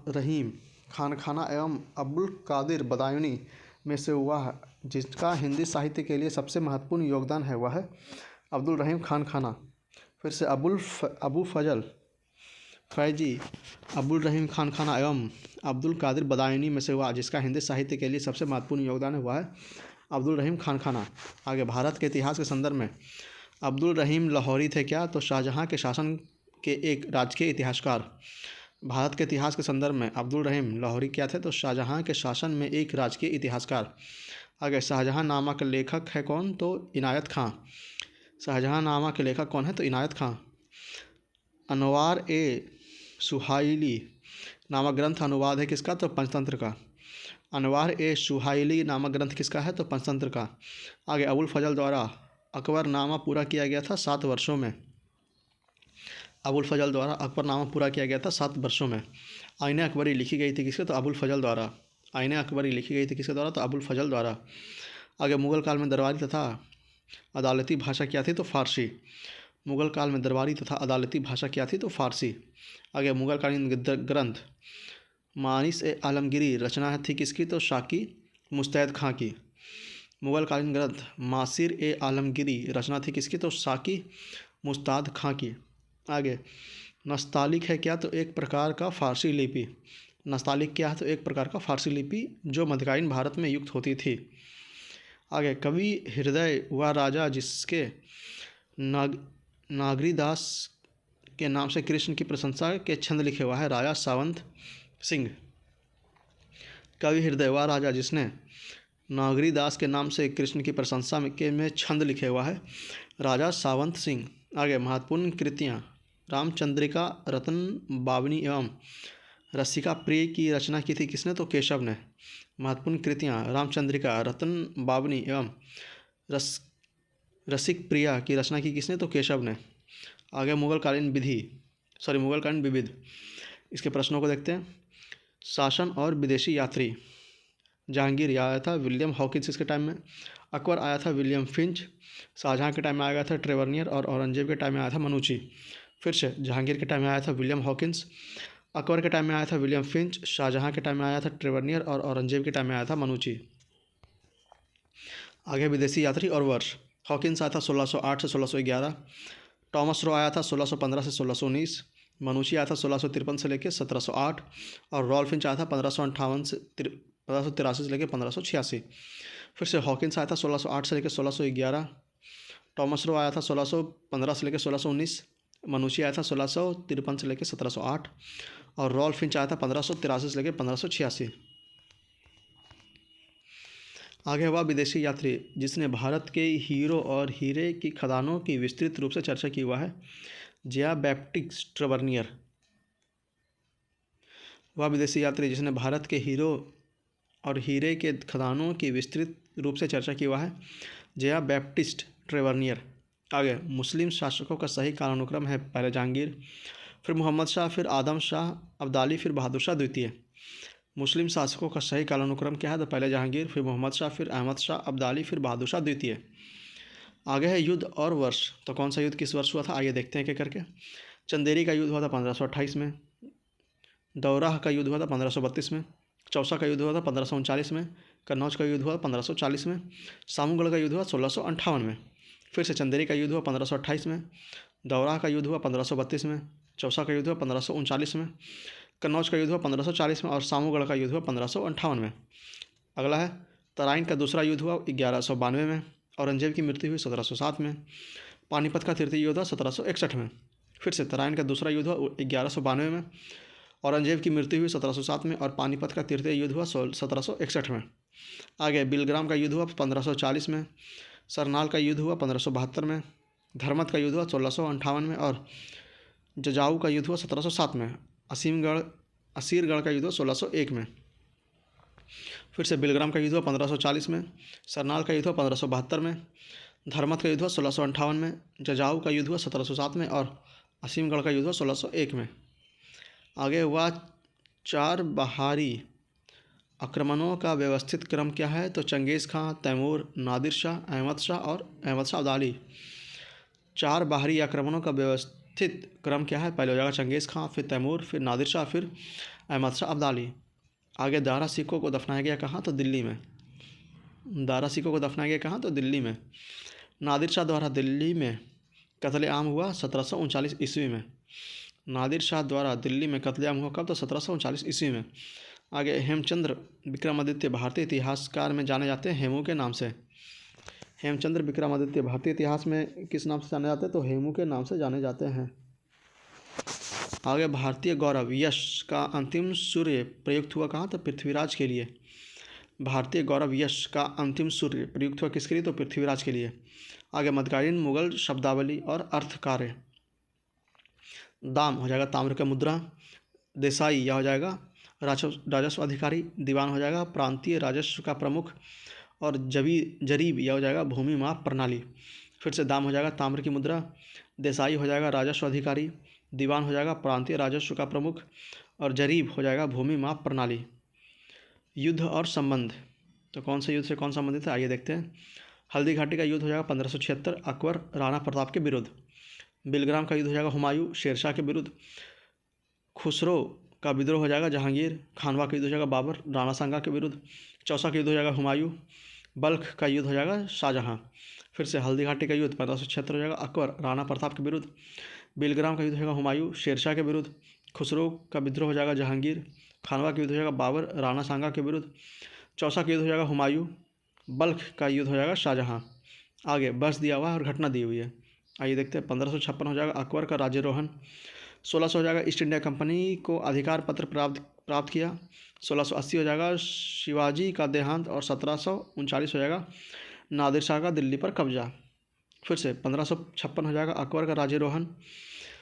रहीम खानखाना एवं अब्दुल कादिर बदायूनी में से वह जिसका हिंदी साहित्य के लिए सबसे महत्वपूर्ण योगदान है वह है अब्दुल रहीम खानखाना। फिर से अबू फजल फैजी अब्दुल रहीम खानखाना एवं अब्दुल कादिर बदायूनी में से वह जिसका हिंदी साहित्य के लिए सबसे महत्वपूर्ण योगदान है वह है अब्दुल रहीम खानखाना। आगे भारत के इतिहास के संदर्भ में अब्दुल रहीम लाहौरी थे क्या? तो शाहजहाँ के शासन के एक राजकीय इतिहासकार। भारत के इतिहास के संदर्भ में अब्दुल रहीम लाहौरी क्या थे? तो शाहजहाँ के शासन में एक राजकीय इतिहासकार। आगे शाहजहाँ नामा के लेखक है कौन? तो इनायत खां। शाहजहाँ नामा के लेखक कौन है? तो इनायत खां। अनवार ए सुहाइली नामक ग्रंथ अनुवाद है किसका? तो पंचतंत्र का। अनवार ए सुहाइली नामक ग्रंथ किसका है? तो पंचतंत्र का। आगे अबुल फजल द्वारा अकबरनामा पूरा किया गया था 7 वर्षों में। अबुल फजल द्वारा अकबरनामा पूरा किया गया था 7 वर्षों में। आईने अकबरी लिखी गई थी किसके? तो अबुल फजल द्वारा। आईने अकबरी लिखी गई थी किसके द्वारा? तो अबुल फजल द्वारा। आगे मुगल काल में दरबारी तथा अदालती भाषा क्या थी? तो फारसी। मुगल काल में दरबारी तथा अदालती भाषा क्या थी? तो फारसी। आगे मुगलकालीन ग्रंथ मानिस ए आलमगीरी रचना थी किसकी? तो शाकी मुस्तैद खां की। मुगलकालीन ग्रंथ मासिर ए आलमगीरी रचना थी किसकी? तो शाकी मुस्ताद खां की। आगे नस्तालिक है क्या? तो एक प्रकार का फारसी लिपि। नस्तालिक क्या है? तो एक प्रकार का फारसी लिपि जो मध्यकालीन भारत में युक्त होती थी। आगे कवि हृदय वह राजा जिसके नागरीदास के नाम से कृष्ण की प्रशंसा के छंद लिखे हुआ है राजा सावंत सिंह। कवि हृदय वह राजा जिसने नागरीदास के नाम से कृष्ण की प्रशंसा में छंद लिखे हुआ है राजा सावंत सिंह। आगे महत्वपूर्ण कृतियाँ रामचंद्रिका रतन बावनी एवं रसिका प्रिय की रचना की थी किसने? तो केशव ने। महत्वपूर्ण कृतियाँ रामचंद्रिका रतन बावनी एवं रसिक प्रिया की रचना की किसने? तो केशव ने। आगे मुगलकालीन विविध। इसके प्रश्नों को देखते हैं। शासन और विदेशी यात्री जहांगीर आया था विलियम हॉकिंस इसके टाइम में। अकबर आया था विलियम फिंच। शाहजहाँ के टाइम में आया था ट्रेवर्नियर और औरंगजेब के टाइम में आया था मनुची। फिर से जहांगीर के टाइम में आया था विलियम हॉकिंस। अकबर के टाइम में आया था विलियम फिंच। शाहजहाँ के टाइम में आया था ट्रेवर्नियर और औरंगजेब के टाइम में आया था मनुची। आगे विदेशी यात्री और वर्ष। हॉकिंस आया था 1608 से 1611। टॉमस रो आया था 1615 से 1619। मनुची आया था 1653 से लेकर 1708 और रॉल्फ फिंच आया था 1558 से 1583 से लेकर 1586। फिर से हॉकिंस आया था 1608 से लेकर 1611। टॉमस रो आया था 1615 से लेकर 1619। मनुची आया था 1653 से लेकर 1708 और रॉल्फ फिंच आया था 1583 से लेकर 1586। आगे हुआ विदेशी यात्री जिसने भारत के हीरो और हीरे की खदानों की विस्तृत रूप से चर्चा की हुआ है जिया बैप्टिस्ट ट्रेवर्नियर। वह विदेशी यात्री जिसने भारत के हीरो और हीरे के खदानों की विस्तृत रूप से चर्चा की हुआ है जिया बैप्टिस्ट ट्रेवर्नियर। आगे मुस्लिम शासकों का सही कालानुक्रम है पहले जहांगीर, फिर मोहम्मद शाह, फिर आदम शाह अब्दाली, फिर बहादुर शाह द्वितीय। मुस्लिम शासकों का सही कालानुक्रम क्या है? तो पहले जहांगीर, फिर मोहम्मद शाह, फिर अहमद शाह अब्दाली, फिर बहादुर शाह द्वितीय। आगे है युद्ध और वर्ष। तो कौन सा युद्ध किस वर्ष हुआ था? आइए देखते हैं क्या करके। चंदेरी का युद्ध हुआ था 1528 में। दौराह का युद्ध हुआ था 1532 में। चौसा का युद्ध हुआ था 1539 में। कन्नौज का युद्ध हुआ 1540 में। सामूगढ़ का युद्ध हुआ 1658 में। फिर से चंदेरी का युद्ध हुआ 1528 में। दौराह का युद्ध हुआ 1532 में। चौसा का युद्ध हुआ 1539 में। कन्नौज का युद्ध हुआ 1540 में और सामूगढ़ का युद्ध हुआ 1558 में। अगला है तराइन का दूसरा युद्ध हुआ 1192 में। औरंगजेब की मृत्यु हुई 1707 में। पानीपत का तृतीय युद्ध हुआ 1761 में। फिर से तराइन का दूसरा युद्ध हुआ 1192 में। औरंगजेब की मृत्यु हुई 1707 में और पानीपत का तृतीय युद्ध हुआ 1761 में। आगे बिलग्राम का युद्ध हुआ 1540 में। सरनाल का युद्ध हुआ 1572 में। धर्मत का युद्ध हुआ 1658 में और जजाऊ का युद्ध हुआ 1707 में। असीरगढ़ का युद्ध हुआ 1601 में। फिर से बिलग्राम का युद्ध हुआ 1540 में। सरनाल का युद्ध हुआ 1572 में। धर्मत का युद्ध हुआ 1658 में। जजाऊ का युद्ध हुआ 1707 में और असीमगढ़ का युद्ध हुआ 1601 में। आगे हुआ चार बहारी आक्रमणों का व्यवस्थित क्रम क्या है? तो चंगेज़ खां, तैमूर, नादिर शाह, अहमद शाह और अहमद शाह अब्दाली। 4 बाहरी आक्रमणों का व्यवस्थित क्रम क्या है? पहले हो जाएगा चंगेज़ खां, फिर तैमूर, फिर नादिर शाह, फिर अहमद शाह अब्दाली। आगे दारा सिखों को दफनाया गया कहाँ? तो दिल्ली में। दारा सिखों को दफनाया गया कहाँ? तो दिल्ली में। नादिर शाह द्वारा दिल्ली में कत्लेआम हुआ 1739 ईस्वी में। नादिर शाह द्वारा दिल्ली में कत्लेआम हुआ कब? तो 1739 ईस्वी में। आगे हेमचंद्र विक्रमादित्य भारतीय इतिहासकार में जाने जाते हैं हेमू के नाम से। हेमचंद्र विक्रमादित्य भारतीय इतिहास में किस नाम से जाने जाते हैं? तो हेमू के नाम से जाने जाते हैं। आगे भारतीय गौरव यश का अंतिम सूर्य प्रयुक्त हुआ कहाँ? तो पृथ्वीराज के लिए। भारतीय गौरव यश का अंतिम सूर्य प्रयुक्त हुआ किसके लिए? तो पृथ्वीराज के लिए। आगे मध्यकालीन मुगल शब्दावली और अर्थ कार्य। दाम हो जाएगा ताम्र का मुद्रा, देसाई यह हो जाएगा राजस्व अधिकारी, दीवान हो जाएगा प्रांतीय राजस्व का प्रमुख, और जरीब यह हो जाएगा भूमि माप प्रणाली। फिर से दाम हो जाएगा ताम्र की मुद्रा, देसाई हो जाएगा राजस्व अधिकारी, दीवान हो जाएगा प्रांतीय राजस्व का प्रमुख, और जरीब हो जाएगा भूमि माप प्रणाली। युद्ध और संबंध, तो कौन से युद्ध से कौन संबंधित है? आइए देखते हैं। हल्दी घाटी का युद्ध हो जाएगा 1576 अकबर राणा प्रताप के विरुद्ध। बिलग्राम का युद्ध हो जाएगा हुमायूं शेरशाह के विरुद्ध। खुसरो का विद्रोह हो जाएगा जहांगीर। खानवा का युद्ध हो जाएगा बाबर राणा सांगा के विरुद्ध। चौसा का युद्ध हो जाएगा हुमायूं। बल्ख का युद्ध हो जाएगा शाहजहां। फिर से हल्दी घाटी का युद्ध 1576 हो जाएगा अकबर राणा प्रताप के विरुद्ध। बिलग्राम का युद्ध हो जाएगा हुमायूं शेरशाह के विरुद्ध। खुसरो का विद्रोह हो जाएगा जहांगीर। खानवा का युद्ध हो जाएगा बाबर राणा सांगा के विरुद्ध। चौसा का युद्ध हो जाएगा हुमायूं। बल्ख का युद्ध हो जाएगा शाहजहां। आगे बस दिया हुआ है और घटना दी हुई है। आइए देखते हैं। 1556 हो जाएगा अकबर का राज्यारोहण। 1600 हो जाएगा ईस्ट इंडिया कंपनी को अधिकार पत्र प्राप्त किया। 1680 हो जाएगा शिवाजी का देहांत, और 1739 हो जाएगा नादिर शाह का दिल्ली पर कब्जा। फिर से 1556 हो जाएगा अकबर का राज्यारोहण।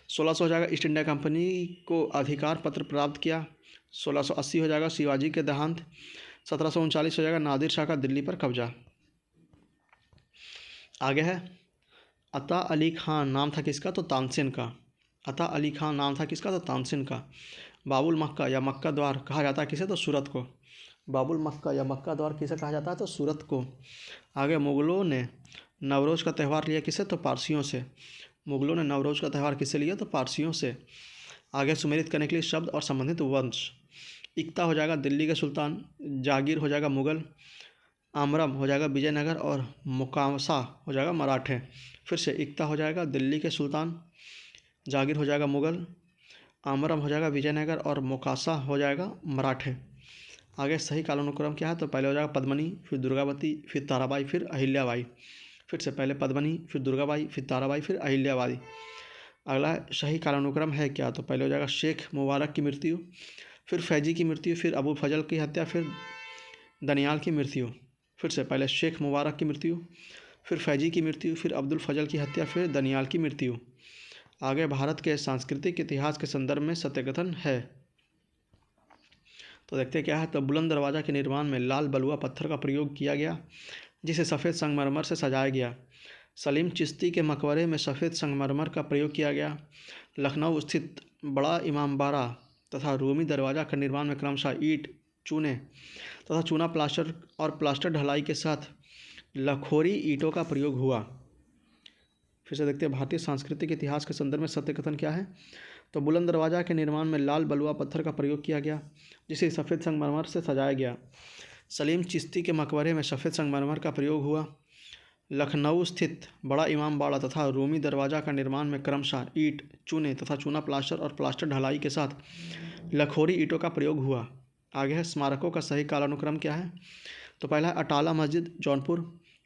1600 हो जाएगा ईस्ट इंडिया कंपनी को अधिकार पत्र प्राप्त किया। 1680 हो जाएगा शिवाजी के देहांत। 1739 हो जाएगा नादिर शाह का दिल्ली पर कब्जा। आगे है अता अली खान नाम था किसका? तो तानसेन का। अता अली खान नाम था किसका? तो तानसेन का। बाबुल मक्का या मक्का द्वार कहा जाता है किसे? तो सूरत को। बाबुल मक्का या मक्का द्वार किसे कहा जाता है? तो सूरत को। आगे मुगलों ने नवरोज़ का त्यौहार लिया किसे? तो पारसियों से। मुगलों ने नवरोज़ का त्यौहार किससे लिया? तो पारसियों से। आगे सुमेलित करने के लिए शब्द और संबंधित वंश। इक्ता हो जाएगा दिल्ली के सुल्तान। जागीर हो जाएगा मुगल। आमरम हो जाएगा विजयनगर, और मुकामसा हो जाएगा मराठे। फिर से इक्ता हो जाएगा दिल्ली के सुल्तान। जागीर हो जाएगा मुगल। आमरम हो जाएगा विजयनगर, और मुकासा हो जाएगा मराठे। आगे सही कालानुक्रम क्या है? तो पहले हो जाएगा पद्मनी, फिर दुर्गावती, फिर ताराबाई, फिर अहिल्याबाई। फिर से पहले पद्मनी, फिर दुर्गाबाई, फिर ताराबाई, फिर अहिल्याबाई। अगला सही कालानुक्रम है क्या? तो पहले हो जाएगा शेख मुबारक की मृत्यु, फिर फैजी की मृत्यु, फिर अबू फजल की हत्या, फिर दनियाल की मृत्यु। फिर से पहले शेख मुबारक की मृत्यु, फिर फैजी की मृत्यु, फिर अब्दुल फजल की हत्या, फिर दनियाल की मृत्यु। आगे भारत के सांस्कृतिक इतिहास के संदर्भ में सत्यकथन है। तो देखते क्या है। तो बुलंद दरवाज़ा के निर्माण में लाल बलुआ पत्थर का प्रयोग किया गया, जिसे सफ़ेद संगमरमर से सजाया गया। सलीम चिश्ती के मकबरे में सफ़ेद संगमरमर का प्रयोग किया गया। लखनऊ स्थित बड़ा इमामबाड़ा तथा रूमी दरवाज़ा का निर्माण में क्रमशः ईंट, चूने तथा चूना प्लास्टर और प्लास्टर ढलाई के साथ लखोरी ईंटों का प्रयोग हुआ। फिर से देखते हैं भारतीय सांस्कृतिक इतिहास के संदर्भ में सत्य कथन क्या है। तो बुलंद दरवाज़ा के निर्माण में लाल बलुआ पत्थर का प्रयोग किया गया, जिसे सफ़ेद संगमरमर से सजाया गया। सलीम चिश्ती के मकबरे में सफ़ेद संगमरमर का प्रयोग हुआ। लखनऊ स्थित बड़ा इमामबाड़ा तथा रूमी दरवाज़ा का निर्माण में क्रमशः ईंट, चूने तथा चूना प्लास्टर और प्लास्टर ढलाई के साथ लखोरी ईंटों का प्रयोग हुआ। आगे है स्मारकों का सही कालानुक्रम क्या है। तो पहला है अटाला मस्जिद जौनपुर,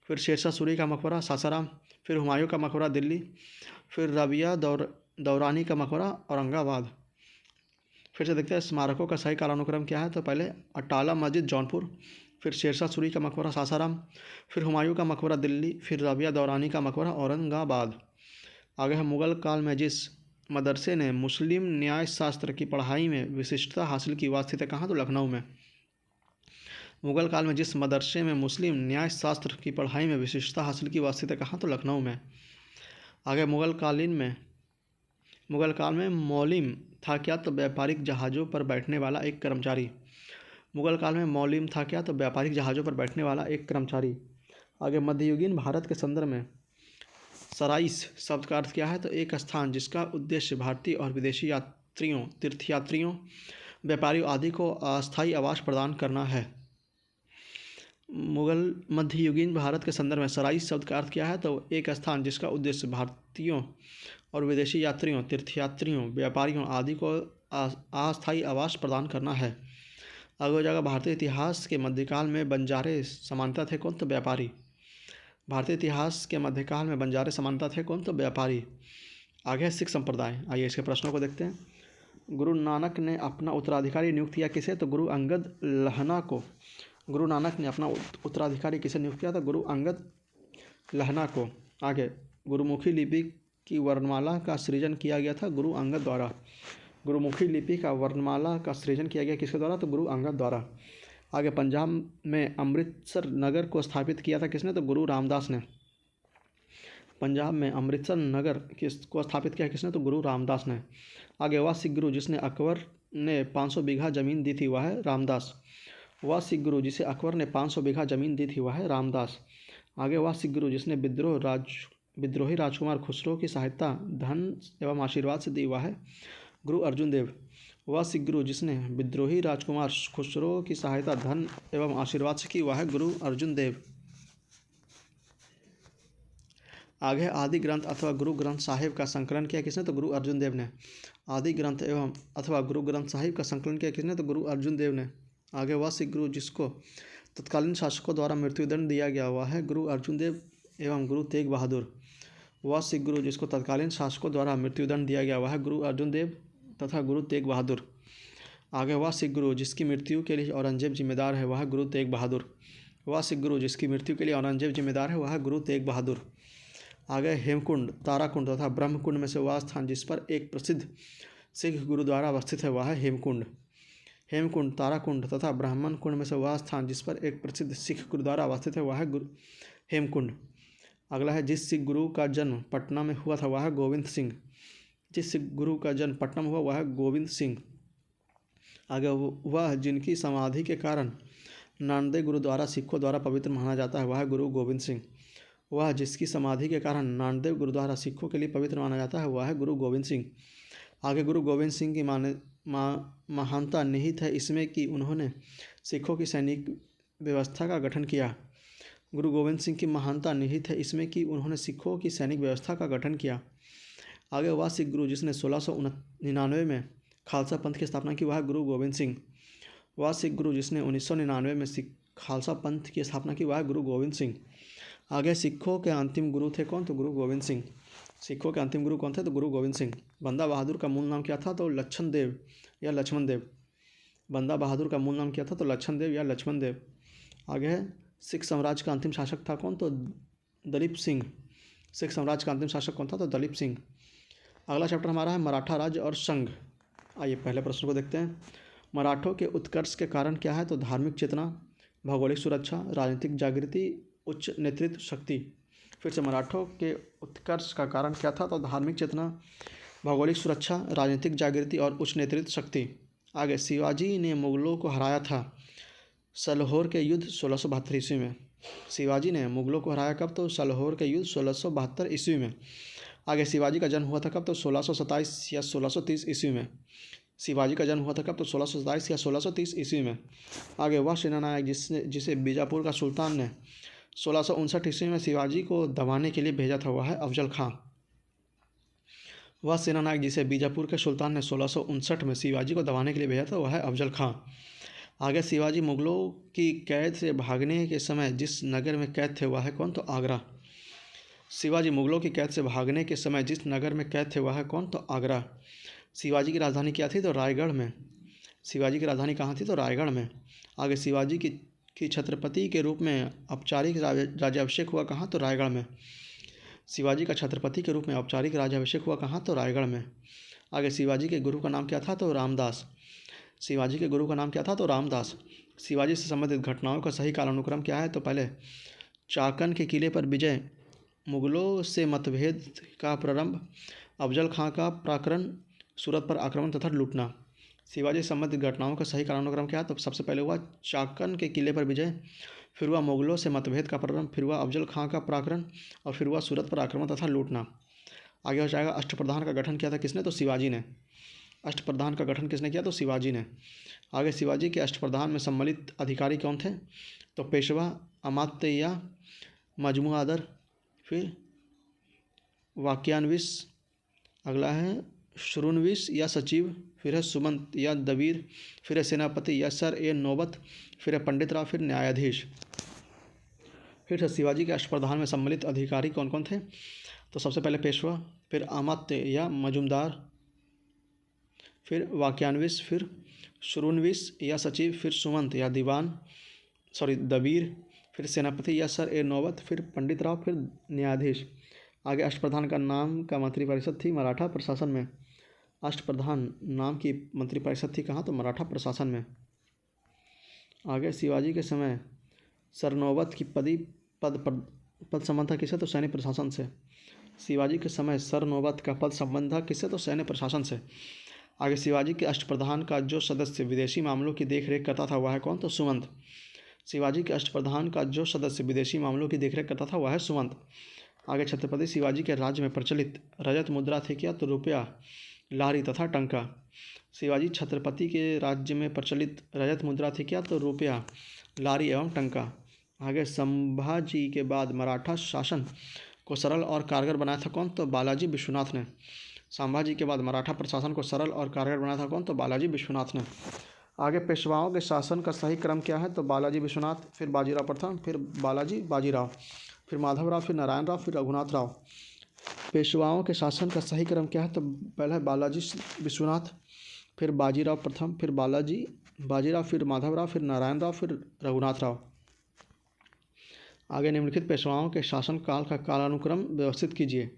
फिर शेरशाह सूरी का मकबरा सासाराम, फिर हुमायूं का मकबरा दिल्ली, फिर रबिया दौरानी का मकबरा औरंगाबाद। फिर से देखते हैं स्मारकों का सही कालानुक्रम क्या है। तो पहले अटाला मस्जिद जौनपुर, फिर शेरशाह सूरी का मकबरा सासाराम, फिर हुमायूं का मकबरा दिल्ली, फिर रबिया दौरानी का मकबरा औरंगाबाद। आगे है मुग़ल काल में जिस मदरसे ने मुस्लिम न्याय शास्त्र की पढ़ाई में विशिष्टता हासिल की, वह स्थित है कहाँ? तो लखनऊ में। मुग़ल काल में जिस मदरसे में मुस्लिम न्याय शास्त्र की पढ़ाई में विशिष्टता हासिल की, वह स्थित है कहाँ? तो लखनऊ में। आगे मुग़ल काल में मौलिम था क्या? तो व्यापारिक जहाज़ों पर बैठने वाला एक कर्मचारी। मुगल काल में मौलिम था क्या? तो व्यापारिक जहाज़ों पर बैठने वाला एक कर्मचारी। आगे मध्ययुगीन भारत के संदर्भ में सराइस शब्द का अर्थ क्या है? तो एक स्थान जिसका उद्देश्य भारतीय और विदेशी यात्रियों, तीर्थयात्रियों, व्यापारियों आदि को अस्थायी आवास प्रदान करना है। मुगल मध्ययुगीन भारत के संदर्भ में सराइस शब्द का अर्थ क्या है? तो एक स्थान जिसका उद्देश्य भारतीयों और विदेशी यात्रियों, तीर्थयात्रियों, व्यापारियों आदि को अस्थायी आवास प्रदान करना है। आगे हो जाएगा भारतीय इतिहास के मध्यकाल में बंजारे समानता थे कौन? तो व्यापारी। भारतीय इतिहास के मध्यकाल में बंजारे समानता थे कौन? तो व्यापारी। आगे है सिख संप्रदाय। आइए इसके प्रश्नों को देखते हैं। गुरु नानक ने अपना उत्तराधिकारी नियुक्त किया किसे? तो गुरु अंगद लहना को। गुरु नानक ने अपना उत्तराधिकारी किसे नियुक्त किया? तो गुरु अंगद लहना को। आगे गुरुमुखी लिपि की वर्णमाला का सृजन किया गया था गुरु अंगद द्वारा। गुरुमुखी लिपि का वर्णमाला का सृजन किया गया किसके द्वारा? तो गुरु अंगद द्वारा। आगे पंजाब में अमृतसर नगर को स्थापित किया था किसने? तो गुरु रामदास ने। पंजाब में अमृतसर नगर को स्थापित किया किसने? तो गुरु रामदास ने। आगे वह सिख गुरु जिसने अकबर ने 500 बीघा जमीन दी थी वह है रामदास। वह सिख गुरु जिसे अकबर ने 500 बीघा जमीन दी थी वह है रामदास। आगे वह सिख गुरु जिसने विद्रोही राजकुमार खुसरो की सहायता धन एवं आशीर्वाद से दी वह है गुरु अर्जुन देव। वह सिख गुरु जिसने विद्रोही राजकुमार खुसरो की सहायता धन एवं आशीर्वाद से की वह है गुरु अर्जुन देव। आगे आदि ग्रंथ अथवा गुरु ग्रंथ साहिब का संकलन किया किसने? तो गुरु अर्जुन देव ने। आदि ग्रंथ एवं अथवा गुरु ग्रंथ साहिब का संकलन किया किसने? तो गुरु अर्जुन देव ने। आगे वह सिख गुरु जिसको तत्कालीन शासकों द्वारा मृत्युदंड दिया गया वह है गुरु अर्जुन देव एवं गुरु तेग बहादुर। वह सिख गुरु जिसको तत्कालीन शासकों द्वारा मृत्युदंड दिया गया वह है गुरु अर्जुन देव तथा गुरु तेग बहादुर। आगे वह सिख गुरु जिसकी मृत्यु के लिए औरंगजेब जिम्मेदार है वह है गुरु तेग बहादुर। वह सिख गुरु जिसकी मृत्यु के लिए औरंगजेब जिम्मेदार है वह है गुरु तेग बहादुर। आगे हेमकुंड, ताराकुंड तथा ब्रह्मकुंड में से वह स्थान जिस पर एक प्रसिद्ध सिख गुरुद्वारा अवस्थित है वह है हेमकुंड। हेमकुंड, ताराकुंड तथा ब्राह्मण कुंड में से वह स्थान जिस पर एक प्रसिद्ध सिख गुरुद्वारा अवस्थित है वह है हेमकुंड। अगला है जिस सिख गुरु का जन्म पटना में हुआ था वह है गोविंद सिंह। जिस सिख गुरु का जन्म पटना में हुआ वह है गोविंद सिंह। आगे वह जिनकी समाधि के कारण नांदेड़ गुरुद्वारा सिखों द्वारा पवित्र माना जाता है वह है गुरु गोविंद सिंह। वह जिसकी समाधि के कारण नांदेड़ गुरुद्वारा सिखों के लिए पवित्र माना जाता है वह है गुरु गोविंद सिंह। आगे गुरु गोविंद सिंह की महानता निहित है इसमें कि उन्होंने सिखों की सैनिक व्यवस्था का गठन किया। गुरु गोविंद सिंह की महानता निहित है इसमें कि उन्होंने सिखों की सैनिक व्यवस्था का गठन किया। आगे वह सिख गुरु जिसने 1699 में खालसा पंथ की स्थापना की वह है गुरु गोविंद सिंह। वह सिख गुरु जिसने 1999 में खालसा पंथ की स्थापना की वह है गुरु गोविंद सिंह। आगे सिखों के अंतिम गुरु थे कौन? तो गुरु गोविंद सिंह। सिखों के अंतिम गुरु कौन थे? तो गुरु गोविंद सिंह। बंदा बहादुर का मूल नाम क्या था? तो लक्षण देव या लक्ष्मण देव। बंदा बहादुर का मूल नाम क्या था? तो लक्षण देव या लक्ष्मण देव। आगे है सिख साम्राज्य का अंतिम शासक था कौन? तो दलीप सिंह। सिख साम्राज्य का अंतिम शासक कौन था? तो दलीप सिंह। अगला चैप्टर हमारा है मराठा राज्य और संघ। आइए पहले प्रश्न को देखते हैं। मराठों के उत्कर्ष के कारण क्या है? तो धार्मिक चेतना, भौगोलिक सुरक्षा, राजनीतिक जागृति, उच्च नेतृत्व शक्ति। फिर से मराठों के उत्कर्ष का कारण क्या था? तो धार्मिक चेतना, भौगोलिक सुरक्षा, राजनीतिक जागृति और उच्च नेतृत्व शक्ति। आगे शिवाजी ने मुगलों को हराया था सलहोर के युद्ध 1672 ईस्वी में। शिवाजी ने मुगलों को हराया कब? तो सलहोर के युद्ध 1672 ईस्वी में। आगे शिवाजी का जन्म हुआ था कब? तो 1627 या 1630 ईस्वी में। शिवाजी का जन्म हुआ था कब? तो 1627 या 1630 ईस्वी में। आगे वह सेनानायक जिसे बीजापुर का सुल्तान ने 1659 ईस्वी में शिवाजी को दबाने के लिए भेजा था वह है अफजल खां। वह सेनानायक जिसे बीजापुर के सुल्तान ने 1659 में शिवाजी को दबाने के लिए भेजा था वह है अफजल खां। आगे शिवाजी मुगलों की कैद से भागने के समय जिस नगर में कैद थे वह है कौन? तो आगरा। शिवाजी मुगलों की कैद से भागने के समय जिस नगर में कैद थे वह है कौन? तो आगरा। शिवाजी की राजधानी क्या थी? तो रायगढ़ में। शिवाजी की राजधानी कहाँ थी? तो रायगढ़ में। आगे शिवाजी की छत्रपति के रूप में औपचारिक राज्याभिषेक हुआ कहाँ? तो रायगढ़ में। शिवाजी का छत्रपति के रूप में औपचारिक राज्याभिषेक हुआ कहाँ? तो रायगढ़ में। आगे शिवाजी के गुरु का नाम क्या था? तो रामदास। शिवाजी के गुरु का नाम क्या था? तो रामदास। शिवाजी से संबंधित घटनाओं का सही कालानुक्रम क्या है? तो पहले चाकन के किले पर विजय, मुगलों से मतभेद का प्रारंभ, अफजल खां का पराक्रम, सूरत पर आक्रमण तथा लूटना। शिवाजी से संबंधित घटनाओं का सही कालानुक्रम क्या है? तो सबसे पहले हुआ चाकन के किले पर विजय, फिर हुआ मुगलों से मतभेद का प्रारंभ, फिर हुआ अफजल खां का पराक्रम और फिर हुआ सूरत पर आक्रमण तथा लूटना। आगे हो जाएगा अष्टप्रधान का गठन किया था किसने? तो शिवाजी ने। अष्टप्रधान का गठन किसने किया? तो शिवाजी ने। आगे शिवाजी के अष्टप्रधान में सम्मिलित अधिकारी कौन थे? तो पेशवा, अमात्य या मजमुआदर, फिर वाक्यान्विश, अगला है शुरूनविश या सचिव, फिर है सुमंत या दबीर, फिर है सेनापति या सर ए नौबत, फिर है पंडित राव, फिर न्यायाधीश। फिर से शिवाजी के अष्टप्रधान में सम्मिलित अधिकारी कौन कौन थे? तो सबसे पहले पेशवा, फिर अमात्य या मजुमदार, फिर वाक्यान्विश, फिर शुरूनविश या सचिव, फिर सुमंत या दबीर, फिर सेनापति या सर ए नौबत, फिर पंडित राव, फिर न्यायाधीश। आगे अष्टप्रधान का नाम का मंत्रिपरिषद थी मराठा प्रशासन में। अष्टप्रधान नाम की मंत्रिपरिषद थी कहाँ? तो मराठा प्रशासन में। आगे शिवाजी के समय सरनौबत की पद संबंध था किससे? तो सैन्य प्रशासन से। शिवाजी के समय सरनौबत का पद संबंध था किससे? तो सैन्य प्रशासन से। आगे शिवाजी के अष्टप्रधान का जो सदस्य विदेशी मामलों की देखरेख करता था वह है कौन? तो सुमंत। शिवाजी के अष्टप्रधान का जो सदस्य विदेशी मामलों की देखरेख करता था वह है सुमंत। आगे छत्रपति शिवाजी के राज्य में प्रचलित रजत मुद्रा थी क्या? तो रुपया, लारी तथा टंका। शिवाजी छत्रपति के राज्य में प्रचलित रजत मुद्रा थी क्या? तो रुपया, लारी एवं टंका। आगे संभाजी के बाद मराठा शासन को सरल और कारगर बनाया था कौन? तो बालाजी विश्वनाथ ने। संभाजी के बाद मराठा प्रशासन को सरल और कारगर बनाया था कौन? तो बालाजी विश्वनाथ ने। आगे पेशवाओं के शासन का सही क्रम क्या है? तो बालाजी विश्वनाथ, फिर बाजीराव प्रथम, फिर बाजीराव, फिर माधवराव, फिर नारायण राव, फिर रघुनाथ राव। पेशवाओं के शासन का सही क्रम क्या है? तो पहला है बालाजी विश्वनाथ, फिर बाजीराव प्रथम, फिर बाजीराव, फिर माधवराव, फिर नारायण राव, फिर रघुनाथ राव। आगे निम्नलिखित पेशवाओं के शासन काल का कालानुक्रम व्यवस्थित कीजिए।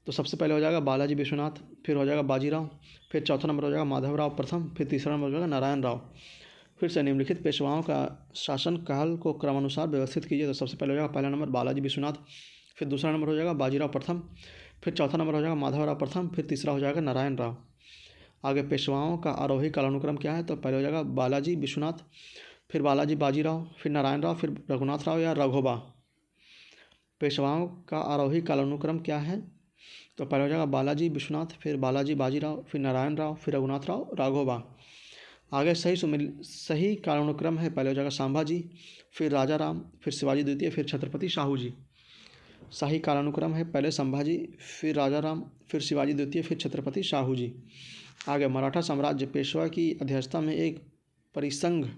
तो सबसे पहले हो जाएगा बालाजी विश्वनाथ, फिर हो जाएगा बाजीराव, फिर चौथा नंबर हो जाएगा माधवराव प्रथम, फिर तीसरा नंबर हो जाएगा नारायण राव। फिर से निम्नलिखित पेशवाओं का शासन काल को क्रमानुसार व्यवस्थित कीजिए। तो सबसे पहले हो जाएगा पहला नंबर बालाजी विश्वनाथ, फिर दूसरा नंबर हो जाएगा बाजीराव प्रथम, फिर चौथा नंबर हो जाएगा माधवराव प्रथम, फिर तीसरा हो जाएगा नारायण राव। आगे पेशवाओं का आरोही कालानुक्रम क्या है? तो पहले हो जाएगा बालाजी विश्वनाथ, फिर बालाजी बाजीराव, फिर नारायण राव, फिर रघुनाथ राव या राघोबा। पेशवाओं का आरोही कालानुक्रम क्या है? तो पहले हो जाएगा बालाजी विश्वनाथ, फिर बालाजी बाजीराव, फिर नारायण राव, फिर रघुनाथ राव, राघोबा। आगे सही कालानुक्रम है, पहले हो जाएगा संभाजी, फिर राजा राम, फिर शिवाजी द्वितीय, फिर छत्रपति शाहू जी। सही कालानुक्रम है, पहले संभाजी, फिर राजा राम, फिर शिवाजी द्वितीय, फिर छत्रपति शाहू जी। आगे मराठा साम्राज्य पेशवा की अध्यक्षता में एक परिसंघ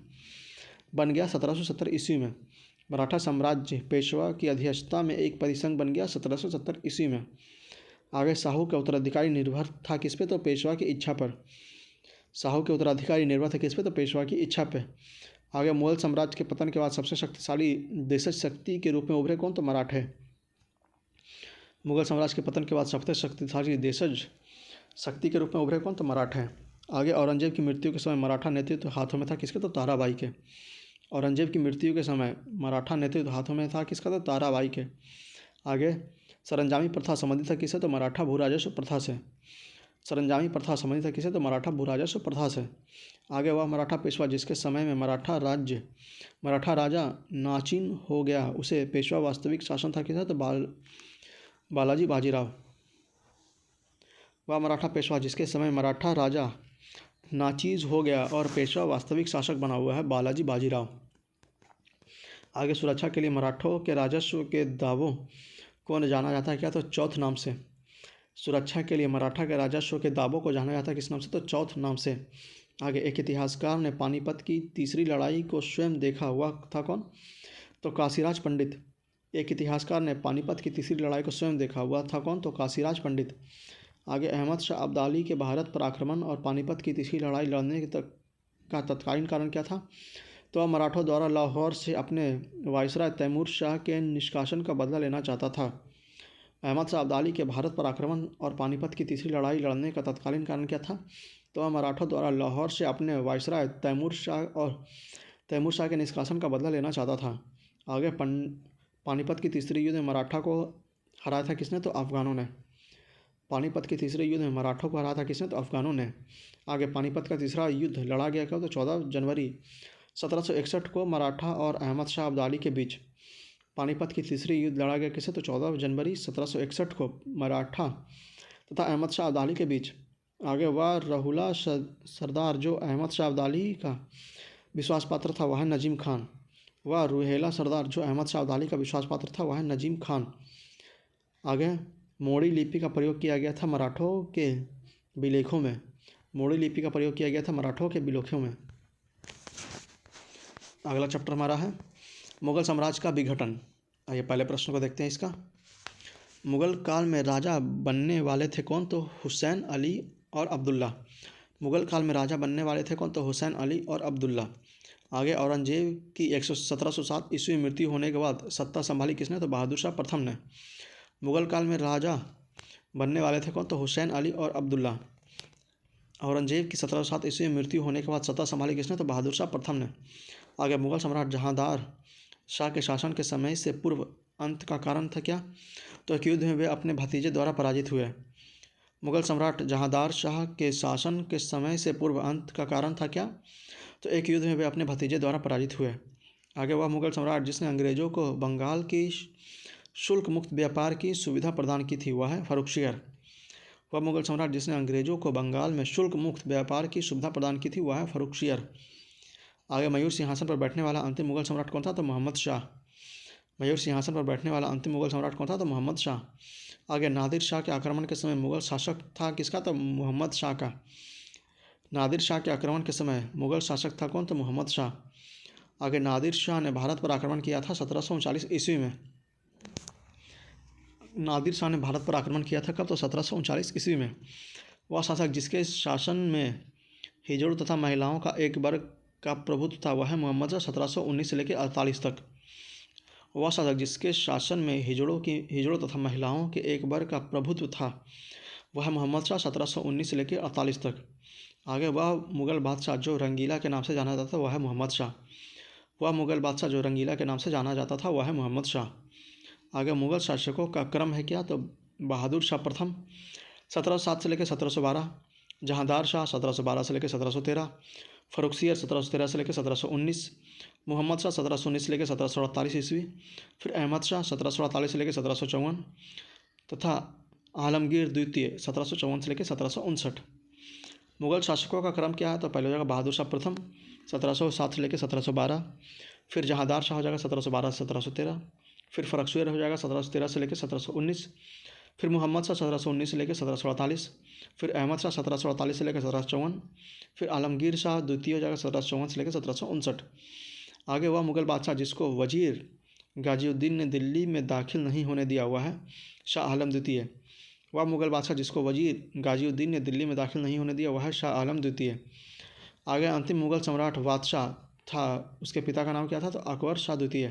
बन गया 1770 ईस्वी में। मराठा साम्राज्य पेशवा की अध्यक्षता में एक परिसंघ बन गया 1770 ईस्वी में। आगे साहू का उत्तराधिकारी निर्भर था किस पे? तो पेशवा की इच्छा पर। साहू के उत्तराधिकारी निर्भर थे किस पे? तो पेशवा की इच्छा पे। आगे मुगल साम्राज्य के पतन के बाद सबसे शक्तिशाली देशज शक्ति के रूप में उभरे कौन? तो मराठे। मुगल साम्राज्य के पतन के बाद सबसे शक्तिशाली देशज शक्ति के रूप में उभरे कौन? तो मराठे। आगे औरंगजेब की मृत्यु के समय मराठा नेतृत्व हाथों में था किसके? तो ताराबाई के। औरंगजेब की मृत्यु के समय मराठा नेतृत्व हाथों में था किसका? तो ताराबाई के। आगे सरंजामी प्रथा संबंधित है किससे? तो मराठा भू राजस्व प्रथा से। सरंजामी प्रथा संबंधित है किससे? तो मराठा भू राजस्व प्रथा से। आगे वह मराठा पेशवा जिसके समय में मराठा राजा नाचीन हो गया उसे पेशवा वास्तविक शासन था किसका? तो बालाजी बाजीराव। वह मराठा पेशवा जिसके समय मराठा राजा नाचीज हो गया और पेशवा वास्तविक शासक बना हुआ है बालाजी बाजीराव। आगे सुरक्षा के लिए मराठों के राजस्व के दावों को जाना जाता है क्या? तो चौथ नाम से। सुरक्षा के लिए मराठा के राजस्व के दावों को जाना जाता है किस नाम से? तो चौथ नाम से। आगे एक इतिहासकार ने पानीपत की तीसरी लड़ाई को स्वयं देखा हुआ था कौन? तो काशीराज पंडित। एक इतिहासकार ने पानीपत की तीसरी लड़ाई को स्वयं देखा हुआ था कौन? तो काशीराज पंडित। आगे अहमद शाह अब्दाली के भारत पर आक्रमण और पानीपत की तीसरी लड़ाई लड़ने का तत्कालीन कारण क्या था? तो वह मराठों द्वारा लाहौर से अपने वायसराय तैमूर शाह के निष्कासन का बदला लेना चाहता था। अहमद शाह अब्दाली के भारत पर आक्रमण और पानीपत की तीसरी लड़ाई लड़ने का तत्कालीन कारण क्या था? तो वह मराठों द्वारा लाहौर से अपने वायसराय तैमूर शाह के निष्कासन का बदला लेना चाहता था। आगे पानीपत की तीसरी युद्ध में मराठा को हराया था किसने? तो अफगानों ने। पानीपत के तीसरे युद्ध में मराठों को हराया था किसने? तो अफगानों ने। आगे पानीपत का तीसरा युद्ध लड़ा गया कब? तो 14 जनवरी 1761 को मराठा और अहमद शाह अब्दाली के बीच। पानीपत की तीसरी युद्ध लड़ा गया किससे? तो 14 जनवरी 1761 को मराठा तथा अहमद शाह अब्दाली के बीच। आगे वह रहुला सरदार जो अहमद शाह अब्दाली का विश्वास पात्र था वह है नजीम खान। वह रुहेला सरदार जो अहमद शाह अब्दाली का विश्वास पात्र था वह है नजीम खान। आगे मोड़ी लिपि का प्रयोग किया गया था मराठों के विलेखों में। मोड़ी लिपि का प्रयोग किया गया था मराठों के विलेखों में। अगला चैप्टर हमारा है मुगल साम्राज्य का विघटन। आइए पहले प्रश्न को देखते हैं इसका। मुगल काल में राजा बनने वाले थे कौन? तो हुसैन, अली और अब्दुल्ला। मुगल काल में राजा बनने वाले थे कौन? तो हुसैन, अली और अब्दुल्ला। आगे औरंगजेब की 1707 ईस्वी मृत्यु होने के बाद सत्ता संभाली किसने? तो बहादुर शाह प्रथम ने। मुगल काल में राजा बनने वाले थे कौन? तो हुसैन, अली और अब्दुल्ला। औरंगजेब की 1707 ईस्वी में मृत्यु होने के बाद सत्ता संभाली किसने? तो बहादुर शाह प्रथम ने। आगे मुगल सम्राट जहांदार शाह के शासन के समय से पूर्व अंत का कारण था क्या? तो एक युद्ध में वे अपने भतीजे द्वारा पराजित हुए। मुगल सम्राट जहांदार शाह के शासन के समय से पूर्व अंत का कारण था क्या? तो एक युद्ध में वे अपने भतीजे द्वारा पराजित हुए। आगे वह मुगल सम्राट जिसने अंग्रेजों को बंगाल की शुल्क मुक्त व्यापार की सुविधा प्रदान की थी वह है फर्रुखसियर। वह मुगल सम्राट जिसने अंग्रेजों को बंगाल में शुल्क मुक्त व्यापार की सुविधा प्रदान की थी वह है फर्रुखसियर। आगे मयूर सिंहासन पर बैठने वाला अंतिम मुगल सम्राट कौन था? तो मोहम्मद शाह। मयूर सिंहासन पर बैठने वाला अंतिम मुगल सम्राट कौन था? तो मोहम्मद शाह। आगे नादिर शाह के आक्रमण के समय मुगल शासक था किसका? तो मोहम्मद शाह का। नादिर शाह के आक्रमण के समय मुगल शासक था कौन? तो मोहम्मद शाह। आगे नादिर शाह ने भारत पर आक्रमण किया था 1739 ईस्वी में। नादिर शाह ने भारत पर आक्रमण किया था कब? तो 1739 ईस्वी में। वह शासक जिसके शासन में हिजड़ों तथा महिलाओं का एक वर्ग का प्रभुत्व था वह है मोहम्मद शाह 1719 से लेकर 48 तक। वह शासक जिसके शासन में हिजड़ों तथा महिलाओं के एक वर्ग का प्रभुत्व था वह है मोहम्मद शाह 1719 से लेकर 48 तक। आगे वह मुगल बादशाह जो रंगीला के नाम से जाना जाता था वह है मोहम्मद शाह। वह मुगल बादशाह जो रंगीला के नाम से जाना जाता था वह है मोहम्मद शाह। आगे मुगल शासकों का क्रम है क्या? तो बहादुर शाह प्रथम 1707 से लेकर 1712, जहांदार शाह 1712 से लेकर 1713, फर्रुखसियर 1713 से लेकर 1719, मोहम्मद शाह 1719 से लेकर 1748 ईस्वी, फिर अहमद शाह 1748 से लेकर 1754 तथा आलमगीर द्वितीय 1754 से लेकर 1759। मुगल शासकों का क्रम क्या है? तो पहले हो जाएगा बहादुर शाह प्रथम 1707 से लेकर 1712, फिर जहांदार शाह हो जाएगा 1712 से 1713, फिर फर्रुखसियर हो जाएगा 1713 से लेकर 1719, फिर मोहम्मद शाह 1719 से लेकर 1748, फिर अहमद शाह 1748 से लेकर 1754, फिर आलमगीर शाह द्वितीय हो जाएगा 1754 से लेकर 1759। आगे वह मुगल बादशाह जिसको वजीर गाजिउद्दीन ने दिल्ली में दाखिल नहीं होने दिया हुआ है शाह आलम द्वितीय। वह मुगल बादशाह जिसको वजीर गाजिउद्दीन ने दिल्ली में दाखिल नहीं होने दिया वह है शाह आलम द्वितीय। आगे अंतिम मुगल सम्राट बादशाह था उसके पिता का नाम क्या था? तो अकबर शाह द्वितीय।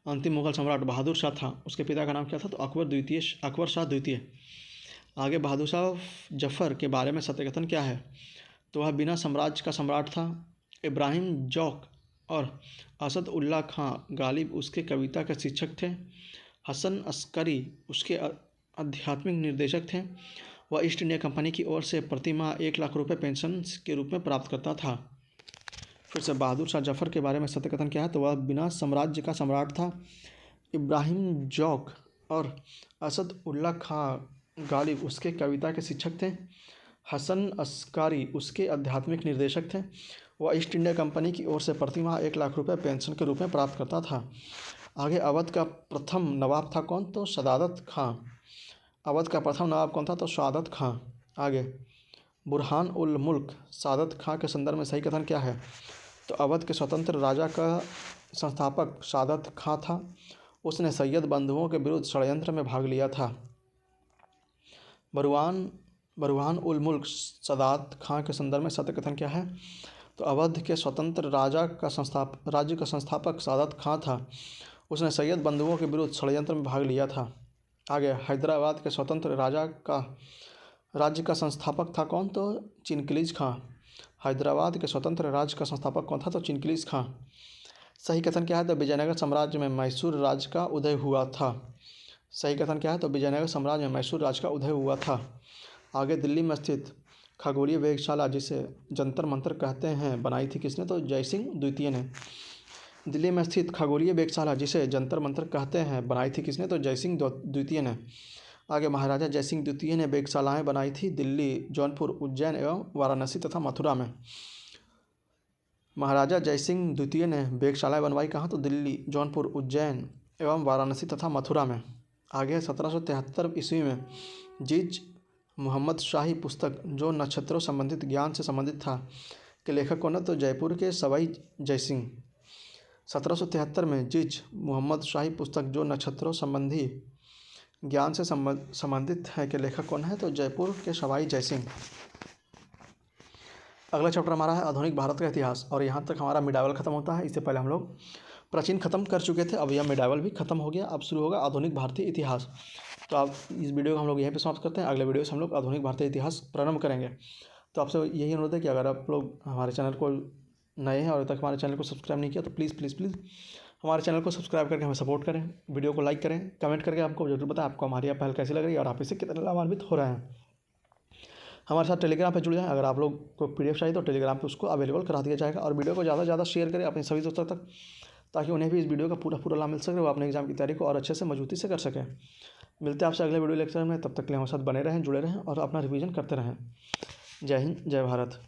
अंतिम मुगल सम्राट बहादुर शाह था उसके पिता का नाम क्या था? तो अकबर शाह द्वितीय। आगे बहादुर शाह जफ़र के बारे में सत्यकथन क्या है? तो वह बिना साम्राज्य का सम्राट था। इब्राहिम जौक और असद उल्ला खां गालिब उसके कविता के शिक्षक थे। हसन अस्करी उसके आध्यात्मिक निर्देशक थे। वह ईस्ट इंडिया कंपनी की ओर से प्रति माह 1 लाख रुपये पेंशन के रूप में प्राप्त करता था। फिर से बहादुर शाह जफ़र के बारे में सत्यकथन क्या है? तो वह बिना साम्राज्य का सम्राट था। इब्राहिम जौक और असद उल्ला खां गालिब उसके कविता के शिक्षक थे। हसन अस्कारी उसके आध्यात्मिक निर्देशक थे। वह ईस्ट इंडिया कंपनी की ओर से प्रति माह 1 लाख रुपये पेंशन के रूप में प्राप्त करता था। आगे अवध का प्रथम नवाब था कौन? तो शहादत खां। अवध का प्रथम नवाब कौन था? तो शहादत खां। आगे बुरहान उल मुल्क शहादत खां के संदर्भ में सही कथन क्या है? तो अवध के स्वतंत्र राजा का संस्थापक शहादत खां था। उसने सैयद बंधुओं के विरुद्ध षड्यंत्र में भाग लिया था। बुरहान उल मुल्क शहादत खां के संदर्भ में सत्य कथन क्या है? तो अवध के स्वतंत्र राज्य का संस्थापक शहादत खां था। उसने सैयद बंधुओं के विरुद्ध षड्यंत्र में भाग लिया था। आगे हैदराबाद के स्वतंत्र राज्य का संस्थापक था कौन? तो चिनकिलीज खां। हैदराबाद के स्वतंत्र राज्य का संस्थापक कौन था? तो चिनकिलीज खां। सही कथन क्या है? तो विजयनगर साम्राज्य में मैसूर राज्य का उदय हुआ था। सही कथन क्या है? तो विजयनगर साम्राज्य में मैसूर राज्य का उदय हुआ था। आगे, दिल्ली में स्थित खगोलीय वेधशाला जिसे जंतर मंतर कहते हैं बनाई थी किसने? तो जयसिंह द्वितीय ने। दिल्ली में स्थित खगोलीय वेधशाला जिसे जंतर मंतर कहते हैं बनाई थी किसने? तो जयसिंह द्वितीय ने। आगे, महाराजा जयसिंह द्वितीय ने वेधशालाएँ बनाई थी दिल्ली, जौनपुर, उज्जैन एवं वाराणसी तथा मथुरा में। महाराजा जयसिंह द्वितीय ने वेधशालाएँ बनवाई कहाँ? तो दिल्ली, जौनपुर, उज्जैन एवं वाराणसी तथा मथुरा में। आगे, 1773 ईस्वी में जीज मोहम्मद शाही पुस्तक जो नक्षत्रों संबंधित ज्ञान से संबंधित था के लेखक कौन है? तो जयपुर के सवाई जयसिंह। 1773 में जीज मोहम्मद शाही पुस्तक जो नक्षत्रों संबंधी ज्ञान से संबंधित है के लेखक कौन है? तो जयपुर के सवाई जयसिंह। अगला चैप्टर हमारा है आधुनिक भारत का इतिहास, और यहाँ तक हमारा मिडावल खत्म होता है। इससे पहले हम लोग प्राचीन खत्म कर चुके थे, अब यह मिडावल भी खत्म हो गया। अब शुरू होगा आधुनिक भारतीय इतिहास। तो आप इस वीडियो को हम लोग यहीं पे समाप्त करते हैं। अगले वीडियो से हम लोग आधुनिक भारतीय इतिहास प्रारंभ करेंगे। तो आपसे यही अनुरोध है कि अगर आप लोग हमारे चैनल को नए हैं और अभी तक हमारे चैनल को सब्सक्राइब नहीं किया तो प्लीज़ प्लीज़ प्लीज़ हमारे चैनल को सब्सक्राइब करके हमें सपोर्ट करें, वीडियो को लाइक करें, कमेंट करके हमको जरूर बताएं आपको हमारी पहल कैसी लग रही है और आप इससे कितने लाभान्वित हो रहे हैं। हमारे साथ टेलीग्राम पे जुड़ जाएं। अगर आप लोग को PDF चाहिए तो टेलीग्राम पे उसको अवेलेबल करा दिया जाएगा। और वीडियो को ज़्यादा से ज़्यादा शेयर करें अपने सभी दोस्तों तक, ताकि उन्हें भी इस वीडियो का पूरा लाभ मिल सके, वो अपने एग्जाम की तैयारी को और अच्छे से मजबूती से कर सकें। मिलते हैं आपसे अगले वीडियो लेक्चर में। तब तक के लिए हमारे साथ बने रहें, जुड़े रहें और अपना रिवीजन करते रहें। जय हिंद, जय भारत।